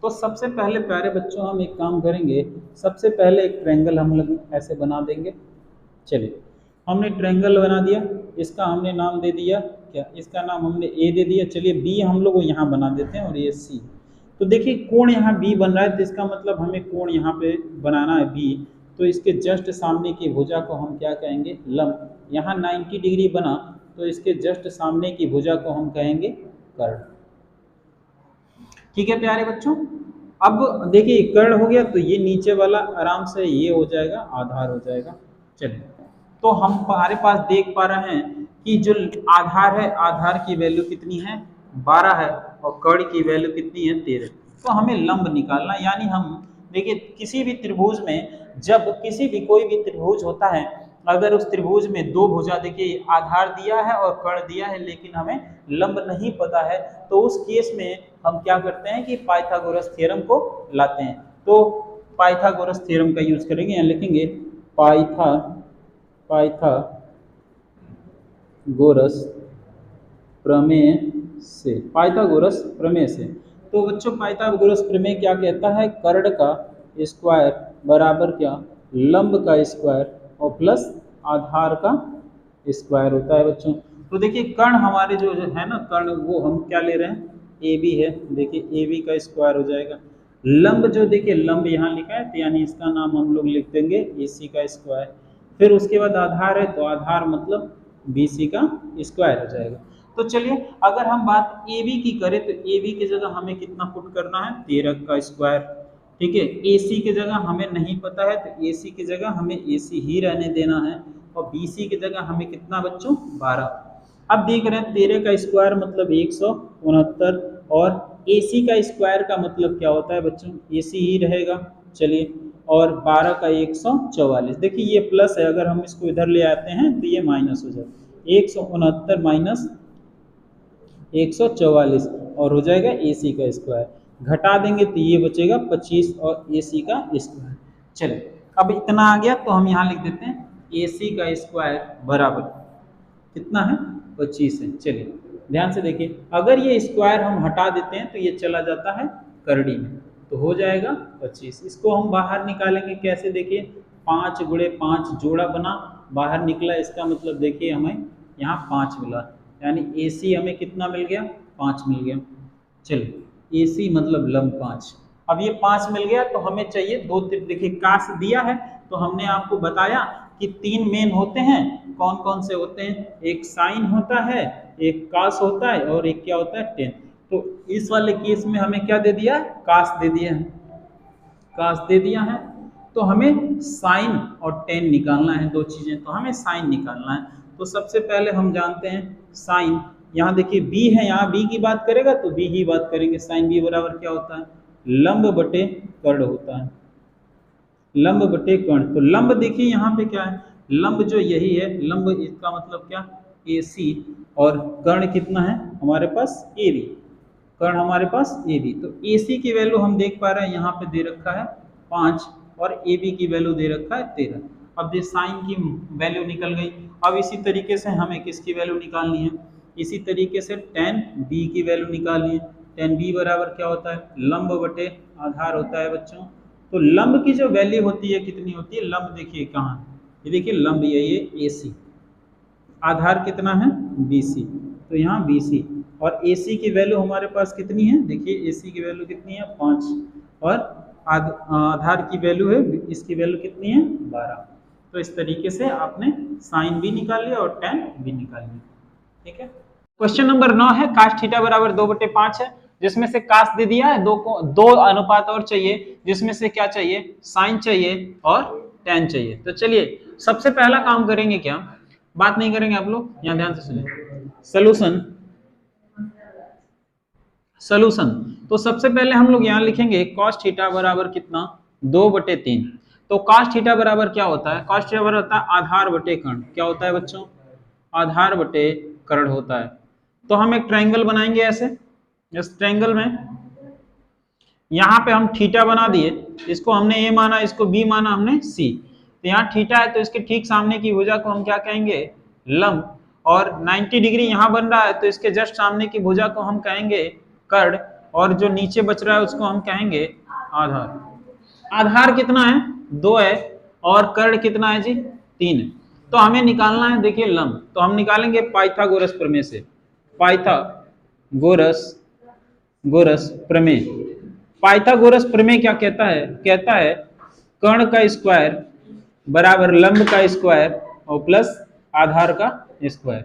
तो सबसे पहले प्यारे बच्चों हम एक काम करेंगे, सबसे पहले एक ट्रायंगल हम लोग ऐसे बना देंगे। चलिए हमने ट्रायंगल बना दिया, इसका हमने नाम दे दिया क्या, इसका नाम हमने ए दे दिया। चलिए बी हम लोग यहाँ बना देते हैं और ये सी। तो देखिए कोण यहाँ बी बन रहा है, तो इसका मतलब हमें कोण यहाँ पे बनाना है बी, तो इसके जस्ट सामने की भुजा को हम क्या कहेंगे, लंब। यहाँ 90 डिग्री बना तो इसके जस्ट सामने की भुजा को हम कहेंगे कर्ण, ठीक है प्यारे बच्चों। अब देखिए कर्ण हो गया तो ये नीचे वाला आराम से ये हो जाएगा, आधार हो जाएगा। चलिए तो हम हमारे पास देख पा रहे हैं कि जो आधार है, आधार की वैल्यू कितनी है 12 है, और कर्ण की वैल्यू कितनी है 13। तो हमें लंब निकालना, यानी हम देखिए किसी भी त्रिभुज में, जब किसी भी कोई भी त्रिभुज होता है, अगर उस त्रिभुज में दो भुजा, देखिए आधार दिया है और कर्ण दिया है, लेकिन हमें लंब नहीं पता है, तो उस केस में हम क्या करते हैं कि पाइथागोरस थ्योरम को लाते हैं। तो पाइथागोरस थ्योरम का यूज करेंगे, यहाँ लिखेंगे पाइथागोरस प्रमेय से, पाइथागोरस प्रमेय से। तो बच्चों पाइथागोरस प्रमेय क्या कहता है, कर्ण का स्क्वायर बराबर क्या, लंब का स्क्वायर और प्लस आधार का स्क्वायर होता है बच्चों। तो देखिए कर्ण हमारे जो है ना, कर्ण वो हम क्या ले रहे हैं, ए बी है, देखिए ए बी का स्क्वायर हो जाएगा। लंब जो देखिए लंब यहाँ लिखा है, तो यानी इसका नाम हम लोग लिख देंगे ए सी का स्क्वायर। फिर उसके बाद आधार है, तो आधार मतलब बी सी का स्क्वायर हो जाएगा। तो चलिए अगर हम बात ए बी की करें तो ए बी की जगह हमें कितना पुट करना है, 13 का स्क्वायर, ठीक है। AC की जगह हमें नहीं पता है, तो AC की जगह हमें AC ही रहने देना है, और BC की जगह हमें कितना बच्चों 12। अब देख रहे हैं 13 का स्क्वायर मतलब 169 और AC का स्क्वायर का मतलब क्या होता है बच्चों, AC ही रहेगा। चलिए, और 12 का 144, देखिए ये प्लस है, अगर हम इसको इधर ले आते हैं तो ये माइनस हो जाए, 169 माइनस 144 और हो जाएगा AC का स्क्वायर। घटा देंगे तो ये बचेगा 25 और AC का स्क्वायर। चलिए, अब इतना आ गया तो हम यहाँ लिख देते हैं AC का स्क्वायर बराबर कितना है, 25 है। चलिए ध्यान से देखिए, अगर ये स्क्वायर हम हटा देते हैं तो ये चला जाता है करड़ी में, तो हो जाएगा 25। इसको हम बाहर निकालेंगे कैसे, देखिए 5 गुणे 5 जोड़ा बना, बाहर निकला, इसका मतलब देखिए हमें यहाँ 5 मिला, यानी AC हमें कितना मिल गया, 5 मिल गया। चलिए AC मतलब लंब 5। अब ये 5 मिल गया तो हमें चाहिए दो, देखिए काश दिया है तो हमने आपको बताया कि 3 मेन होते हैं, कौन कौन से होते हैं, एक साइन होता है, एक काश होता है और एक क्या होता है, टेन। तो इस वाले केस में हमें क्या दे दिया है, काश दे दिया है, काश दे दिया है। तो हमें साइन और टेन निकालना है, दो चीजें, तो हमें साइन निकालना है। तो सबसे पहले हम जानते हैं साइन, यहाँ देखिए b है, यहाँ b की बात करेगा तो b ही बात करेंगे। साइन b बराबर क्या होता है, लंब बटे कर्ण होता है, लंब बटे कर्ण। तो लंब देखिए यहाँ पे क्या है, लंब जो यही है, लंब इसका मतलब क्या, AC, और कर्ण कितना है हमारे पास, AB, कर्ण हमारे पास AB। तो AC की वैल्यू हम देख पा रहे हैं यहाँ पे दे रखा है 5 और AB की वैल्यू दे रखा है 13। अब ये साइन की वैल्यू निकल गई। अब इसी तरीके से हमें किसकी वैल्यू निकालनी है, इसी तरीके से tan B की वैल्यू निकालनी है। tan B बराबर क्या होता है, लंब बटे आधार होता है बच्चों। तो लंब की जो वैल्यू होती है कितनी होती है, लंब देखिए कहाँ, ये देखिए लंब ये AC, आधार कितना है BC, तो यहाँ BC, और AC की वैल्यू हमारे पास कितनी है, देखिए AC की वैल्यू कितनी है 5, और आधार की वैल्यू है, इसकी वैल्यू कितनी है 12। तो इस तरीके से आपने साइन भी निकाल लिया और tan भी निकाल लिया। ठीक है, क्वेश्चन नंबर 9 है, काश थीटा बराबर 2/5 है, जिसमें से काश दे दिया है, दो अनुपात और चाहिए, जिसमें से क्या चाहिए, साइन चाहिए और tan चाहिए। तो चलिए सबसे पहला काम करेंगे, क्या बात नहीं करेंगे आप लोग, यहाँ ध्यान से सुनिए, सॉल्यूशन, सॉल्यूशन। तो सबसे पहले हम लोग यहाँ लिखेंगे cos थीटा बराबर कितना, 2/3। तो cos थीटा बराबर क्या होता है, cos थीटा बराबर होता है आधार बटे कर्ण। क्या होता है बच्चों, आधार बटे कर्ण होता है। तो हम एक ट्रायंगल बनाएंगे ऐसे, इस ट्रायंगल में यहाँ पे हम थीटा बना दिए, इसको हमने A माना, इसको B माना हमने C। तो यहाँ थीटा है तो इसके ठीक सामने की भुजा को हम क्या कहेंगे, लंब, और 90 डिग्री यहाँ बन रहा है तो इसके जस्ट सामने की भुजा को हम कहेंगे कर्ण, और जो नीचे बच रहा है उसको हम कहेंगे आधार। आधार कितना है, 2 है, और कर्ण कितना है जी, 3 है। तो हमें निकालना है देखिए लंब, तो हम निकालेंगे पाइथागोरस प्रमेय से, पाइथागोरस प्रमेय। पाइथागोरस प्रमेय क्या कहता है कर्ण का स्क्वायर बराबर लंब का स्क्वायर और प्लस आधार का स्क्वायर।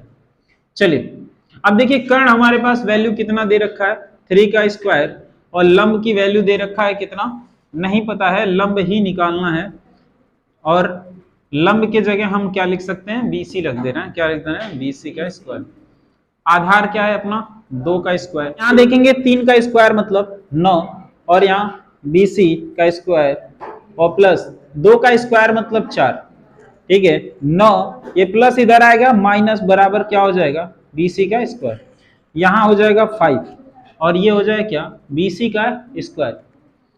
चलिए अब देखिए कर्ण हमारे पास वैल्यू कितना दे रखा है, 3 का स्क्वायर, और लंब की वैल्यू दे रखा है कितना, नहीं पता है, लंब ही निकालना है। और लंब के जगह हम क्या लिख सकते हैं, BC रख दे रहे हैं, क्या लिख रहे हैं, BC का स्क्वायर। आधार क्या है अपना, 2 का स्क्वायर। यहाँ देखेंगे 3 का स्क्वायर मतलब 9, और यहाँ BC का स्क्वायर और प्लस 2 का स्क्वायर मतलब 4। ठीक है, 9, ये प्लस इधर आएगा, माइनस बराबर क्या हो जाएगा, BC का स्क्वायर। यहाँ हो जाएगा 5, और ये हो जाएगा क्या, BC का स्क्वायर।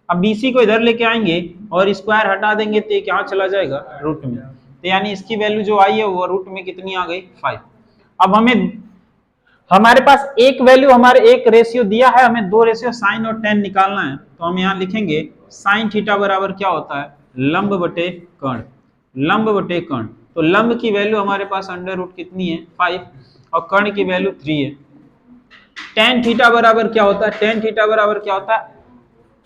अब BC को इधर लेके आएंगे और स्क्वायर हटा देंगे तो ये क्या चला जाएगा, रूट में। तो यानी इसकी वैल्यू जो आई है वो रूट में कितनी आ गई, 5। अब हमारे पास एक वैल्यू, हमारे एक रेशियो दिया है, हमें 2 रेशियो साइन और tan निकालना है। तो हम यहाँ लिखेंगे साइन थीटा बराबर क्या होता है, लंब बटे कर्ण, लंब बटे कर्ण। तो लंब की वैल्यू हमारे पास अंडर रूट कितनी है, 5, और कर्ण की वैल्यू 3 है। tan थीटा बराबर क्या होता है, tan थीटा बराबर क्या होता है,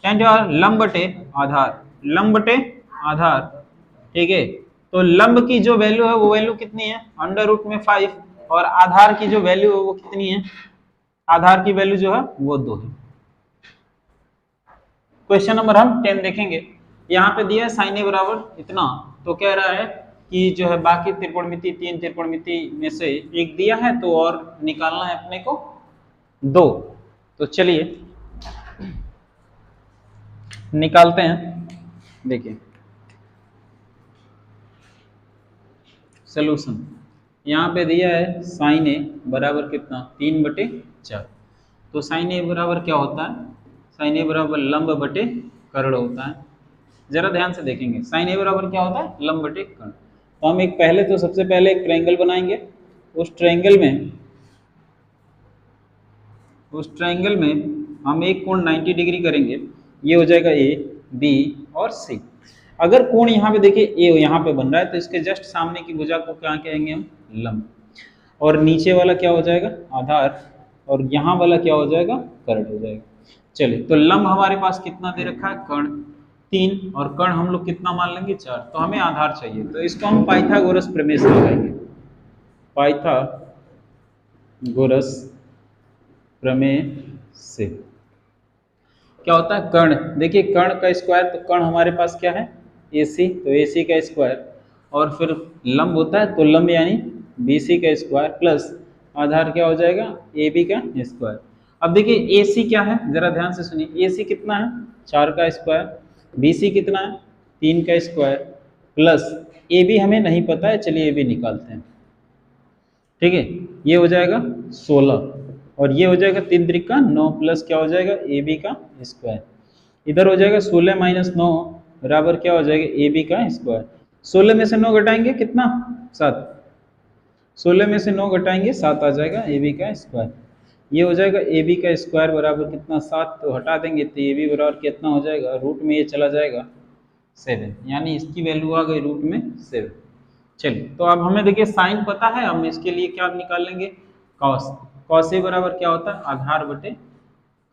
tan थीटा लंब बटे आधार, लंब बटे आधार। ठीक है, तो लंब की जो वैल्यू है वो वैल्यू कितनी है, अंडर रूट में 5, और आधार की जो वैल्यू है वो कितनी है, आधार की वैल्यू जो है वो 2 है। क्वेश्चन नंबर हम 10 देखेंगे, यहाँ पे दिया है साइन ए बराबर इतना, तो कह रहा है कि जो है बाकी त्रिकोणमिति 3 त्रिकोणमिति में से एक दिया है तो और निकालना है अपने को 2। तो चलिए निकालते हैं। देखिए सॉल्यूशन यहाँ पे दिया है साइन ए बराबर कितना 3/4। तो साइन ए बराबर क्या होता है, साइन ए बराबर लंब बटे कर्ण होता है। जरा ध्यान से देखेंगे साइन ए बराबर क्या होता है, लंब बटे कर्ण। तो हम एक पहले तो सबसे पहले एक ट्रायंगल बनाएंगे, उस ट्रायंगल में हम एक कोण 90 डिग्री करेंगे। ये हो जाएगा ए बी और सी। अगर कोण यहाँ पे देखिए ए यहाँ पे बन रहा है तो इसके जस्ट सामने की भुजा को क्या कहेंगे हम, लंब। और नीचे वाला क्या हो जाएगा, आधार। और यहाँ वाला क्या हो जाएगा, कर्ण हो जाएगा। चलिए तो लंब हमारे पास कितना दे रखा है, कर्ण 3 और कर्ण हम लोग कितना मान लेंगे 4। तो हमें आधार चाहिए तो इसको हम पाइथागोरस प्रमेय से लगाएंगे। पाइथागोरस प्रमेय से क्या होता है, कर्ण। देखिए कर्ण का स्क्वायर, तो कर्ण हमारे पास क्या है AC, तो AC का स्क्वायर और फिर लंब होता है तो लंब यानी BC का स्क्वायर प्लस आधार क्या हो जाएगा AB का स्क्वायर। अब देखिए AC क्या है, जरा ध्यान से सुनिए। AC कितना है 4 का स्क्वायर, BC कितना है 3 का स्क्वायर प्लस AB हमें नहीं पता है, चलिए AB निकालते हैं। ठीक है, ये हो जाएगा 16 और ये हो जाएगा 3 त्रिका 9 प्लस क्या हो जाएगा AB का स्क्वायर। इधर हो जाएगा 16 माइनस 9 बराबर क्या हो जाएगा AB का स्क्वायर। 16 में से 9 घटाएंगे कितना 7, 16 में से 9 घटाएंगे 7 आ जाएगा AB का स्क्वायर। ये हो जाएगा AB का स्क्वायर बराबर कितना 7, तो हटा देंगे तो AB बराबर कितना हो जाएगा, रूट में ये चला जाएगा 7, यानी इसकी वैल्यू आ गई रूट में 7। चलिए तो अब हमें देखिए साइन पता है, हम इसके लिए क्या निकाल लेंगे, कॉस। कॉस ए बराबर क्या होता है, आधार बटे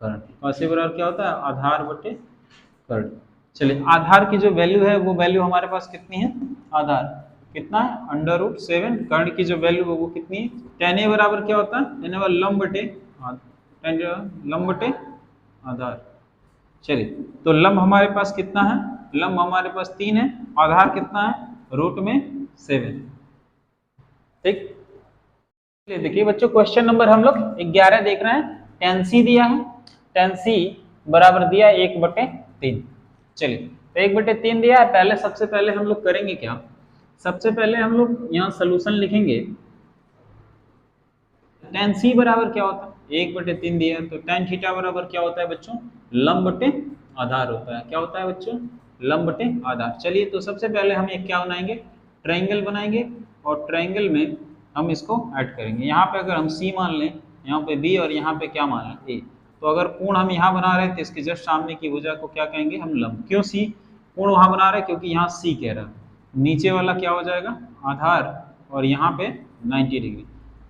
कर्ण। कॉस ए बराबर क्या होता है, आधार बटे कर्ण। चलिए आधार की जो वैल्यू है वो वैल्यू हमारे पास कितनी है, आधार कितना है √7। कर्ण की जो वैल्यू है वो कितनी है, tan ए बराबर क्या होता है, tan ए लंब बटे आधार। चलिए तो लंब हमारे पास कितना है, लंब हमारे पास 3 है, आधार कितना है √7। ठीक, देखिए बच्चों क्वेश्चन नंबर हम लोग 11 देख रहे हैं। tan c दिया है, tan c बराबर दिया 1/3। चलिए तो 1/3 दिया है। पहले सबसे पहले हम लोग करेंगे क्या, सबसे पहले हम लोग यहाँ सोल्यूशन लिखेंगे। tan c बराबर क्या होता है 1/3 दिया है, तो tan थीटा बराबर क्या होता है बच्चों, लंब बटे आधार होता है। क्या होता है बच्चों, लंब बटे आधार। चलिए तो सबसे पहले हम एक क्या बनाएंगे, ट्रायंगल बनाएंगे और ट्रायंगल में हम इसको ऐड करेंगे। यहाँ पे अगर हम C मान लें, यहाँ पे B और यहाँ पे क्या मान लें A, तो अगर कोण हम यहाँ बना रहे हैं तो इसके जस्ट सामने की भुजा को क्या कहेंगे हम, लंब। क्यों C, कोण वहाँ बना रहे हैं क्योंकि यहाँ C कह रहा है। नीचे वाला क्या हो जाएगा आधार और यहाँ पे 90 डिग्री,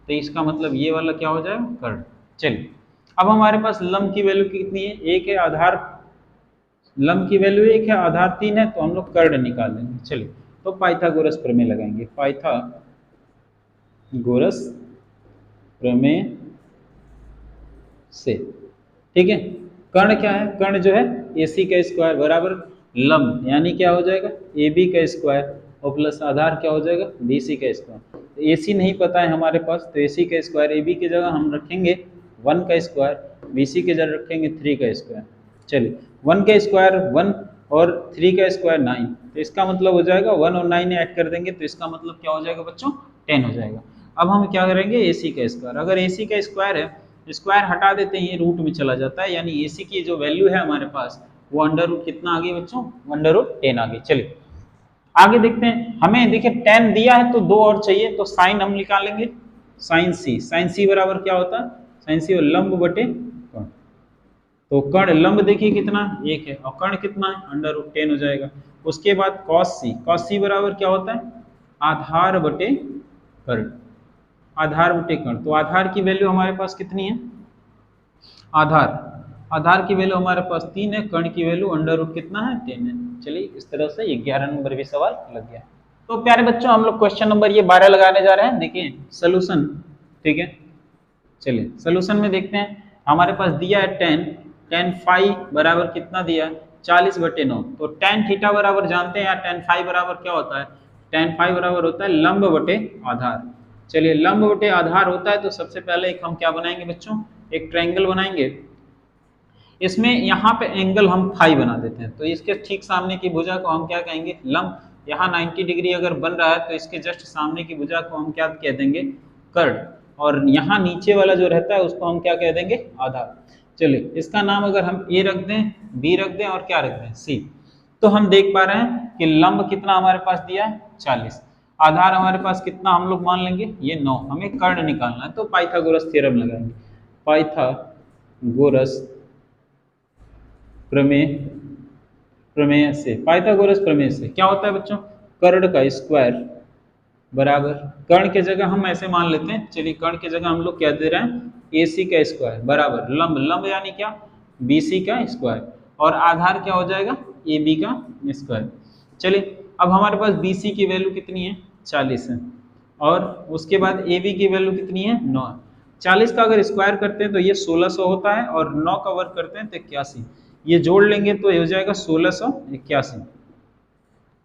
तो इसका मतलब ये वाला क्या हो जाएगा कर्ण। चलिए अब हमारे पास लंब की वैल्यू कितनी है, 1 है, आधार लंब की वैल्यू 1 है, आधार 3 है, तो हम लोग कर्ण निकाल लेंगे। चलिए तो पाइथागोरस प्रमेय लगाएंगे। पाइथागोरस प्रमेय से, ठीक है। कर्ण क्या है, कर्ण जो है AC का स्क्वायर बराबर लंब यानी क्या हो जाएगा AB का स्क्वायर और प्लस आधार क्या हो जाएगा BC का स्क्वायर। तो AC नहीं पता है हमारे पास, तो AC का स्क्वायर AB की जगह हम रखेंगे 1 का स्क्वायर, BC की जगह रखेंगे 3 का स्क्वायर। चलिए 1 का स्क्वायर 1 और 3 का स्क्वायर 9, तो इसका मतलब हो जाएगा 1 और 9 ऐड कर देंगे तो इसका मतलब क्या हो जाएगा बच्चों 10 हो जाएगा। अब हम क्या करेंगे AC का स्क्वायर, अगर AC का स्क्वायर है, स्क्वायर हटा देते हैं ये रूट में चला जाता है, यानी AC की जो वैल्यू है हमारे पास वो √ कितना आ गई बच्चों, √10 आ गई। चलिए आगे देखते हैं। हमें देखिए tan दिया है तो 2 और चाहिए, तो साइन हम निकालेंगे साइन C। साइन C बराबर क्या होता है, साइन C लंब बटे कर्ण। तो कर्ण लंब देखिए कितना 1 है और कर्ण कितना है √10 हो जाएगा। उसके बाद cos C, cos C बराबर क्या होता है आधार बटे कर्ण, आधार बटे कर्ण। तो आधार की वैल्यू हमारे पास कितनी है, आधार की वैल्यू हमारे पास 3 है, कर्ण की वैल्यू √ कितना है 10 है। चलिए इस तरह से 11 नंबर भी सवाल लग गया। तो प्यारे बच्चों हम लोग क्वेश्चन नंबर ये 12 लगाने जा रहे हैं। देखिए सोल्यूशन, ठीक है। चलिए सोल्यूशन में देखते हैं। हमारे पास दिया है tan फाई बराबर कितना दिया है 40/9, तो tan थीटा बराबर जानते हैं यार tan फाई बराबर क्या होता है tan फाई बराबर होता है लंब बटे आधार। चलिए लंब बटे आधार होता है तो सबसे पहले एक हम क्या बनाएंगे बच्चों, एक ट्रायंगल बनाएंगे। इसमें यहाँ पे एंगल हम फाई बना देते हैं, तो इसके ठीक सामने की भुजा को हम क्या कहेंगे, लंब। यहाँ 90 डिग्री अगर बन रहा है तो इसके जस्ट सामने की भुजा को हम क्या कह देंगे, कर्ड। और यहाँ नीचे वाला जो रहता है उसको हम क्या कह देंगे, आधार। चलिए इसका नाम अगर हम ए रख दें, बी रख दें और क्या रख दें, सी, तो हम देख पा रहे हैं कि लंब कितना हमारे पास दिया है 40, आधार हमारे पास कितना हम लोग मान लेंगे ये 9, हमें कर्ण निकालना है तो पाइथागोरस थ्योरम लगाएंगे। पाइथागोरस प्रमेय, प्रमेय से, पाइथागोरस प्रमेय से क्या होता है बच्चों, कर्ण का स्क्वायर बराबर, कर्ण के जगह हम ऐसे मान लेते हैं, चलिए कर्ण के जगह हम लोग क्या दे रहे हैं, AC का स्क्वायर बराबर लंब, लंब यानी क्या, BC का स्क्वायर, और आधार क्या हो जाएगा, AB का स्क्वायर। चलिए अब हमारे पास BC की वैल्यू कितनी है, 40 है, और उसके बाद AB की वैल्यू कितनी है, 9। 40 का अगर स्क्वायर करते हैं तो ये 1600 होता है, और 9 का वर्ग करते हैं तो 81, ये जोड़ लेंगे तो ये हो जाएगा 1681।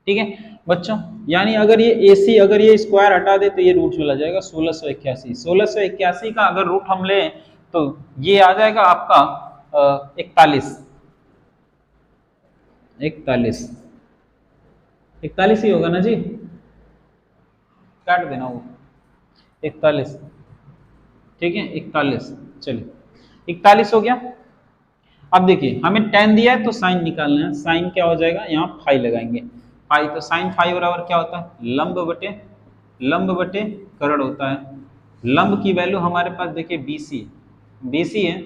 ठीक है बच्चों, यानी अगर ये AC अगर ये स्क्वायर हटा दे तो ये रूट चला जाएगा 1681। 1681 का अगर रूट हम लें तो ये आ जाएगा आपका 41 ही होगा ना जी, काट देना वो 41, ठीक है 41। चलिए 41 हो गया। अब देखिए हमें tan दिया है तो साइन निकालना है, साइन क्या हो जाएगा, यहाँ फाई लगाएंगे, फाई, तो साइन फाई बराबर क्या होता है, लंब बटे कर्ण होता है। लंब की वैल्यू हमारे पास देखिए BC है,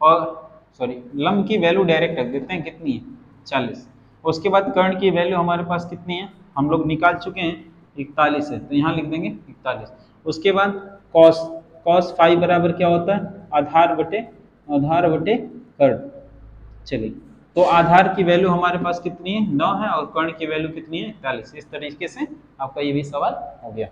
और सॉरी लंब की वैल्यू डायरेक्ट रख देते हैं, कितनी है 40। उसके बाद कर्ण की वैल्यू हमारे पास कितनी है, हम लोग निकाल चुके हैं 41 है, तो यहाँ लिख देंगे 41। उसके बाद cos फाई बराबर क्या होता है, आधार बटे कर्ण। चलिए तो आधार की वैल्यू हमारे पास कितनी है, 9 है, और कर्ण की वैल्यू कितनी है 41। इस तरीके से आपका ये भी सवाल हो गया।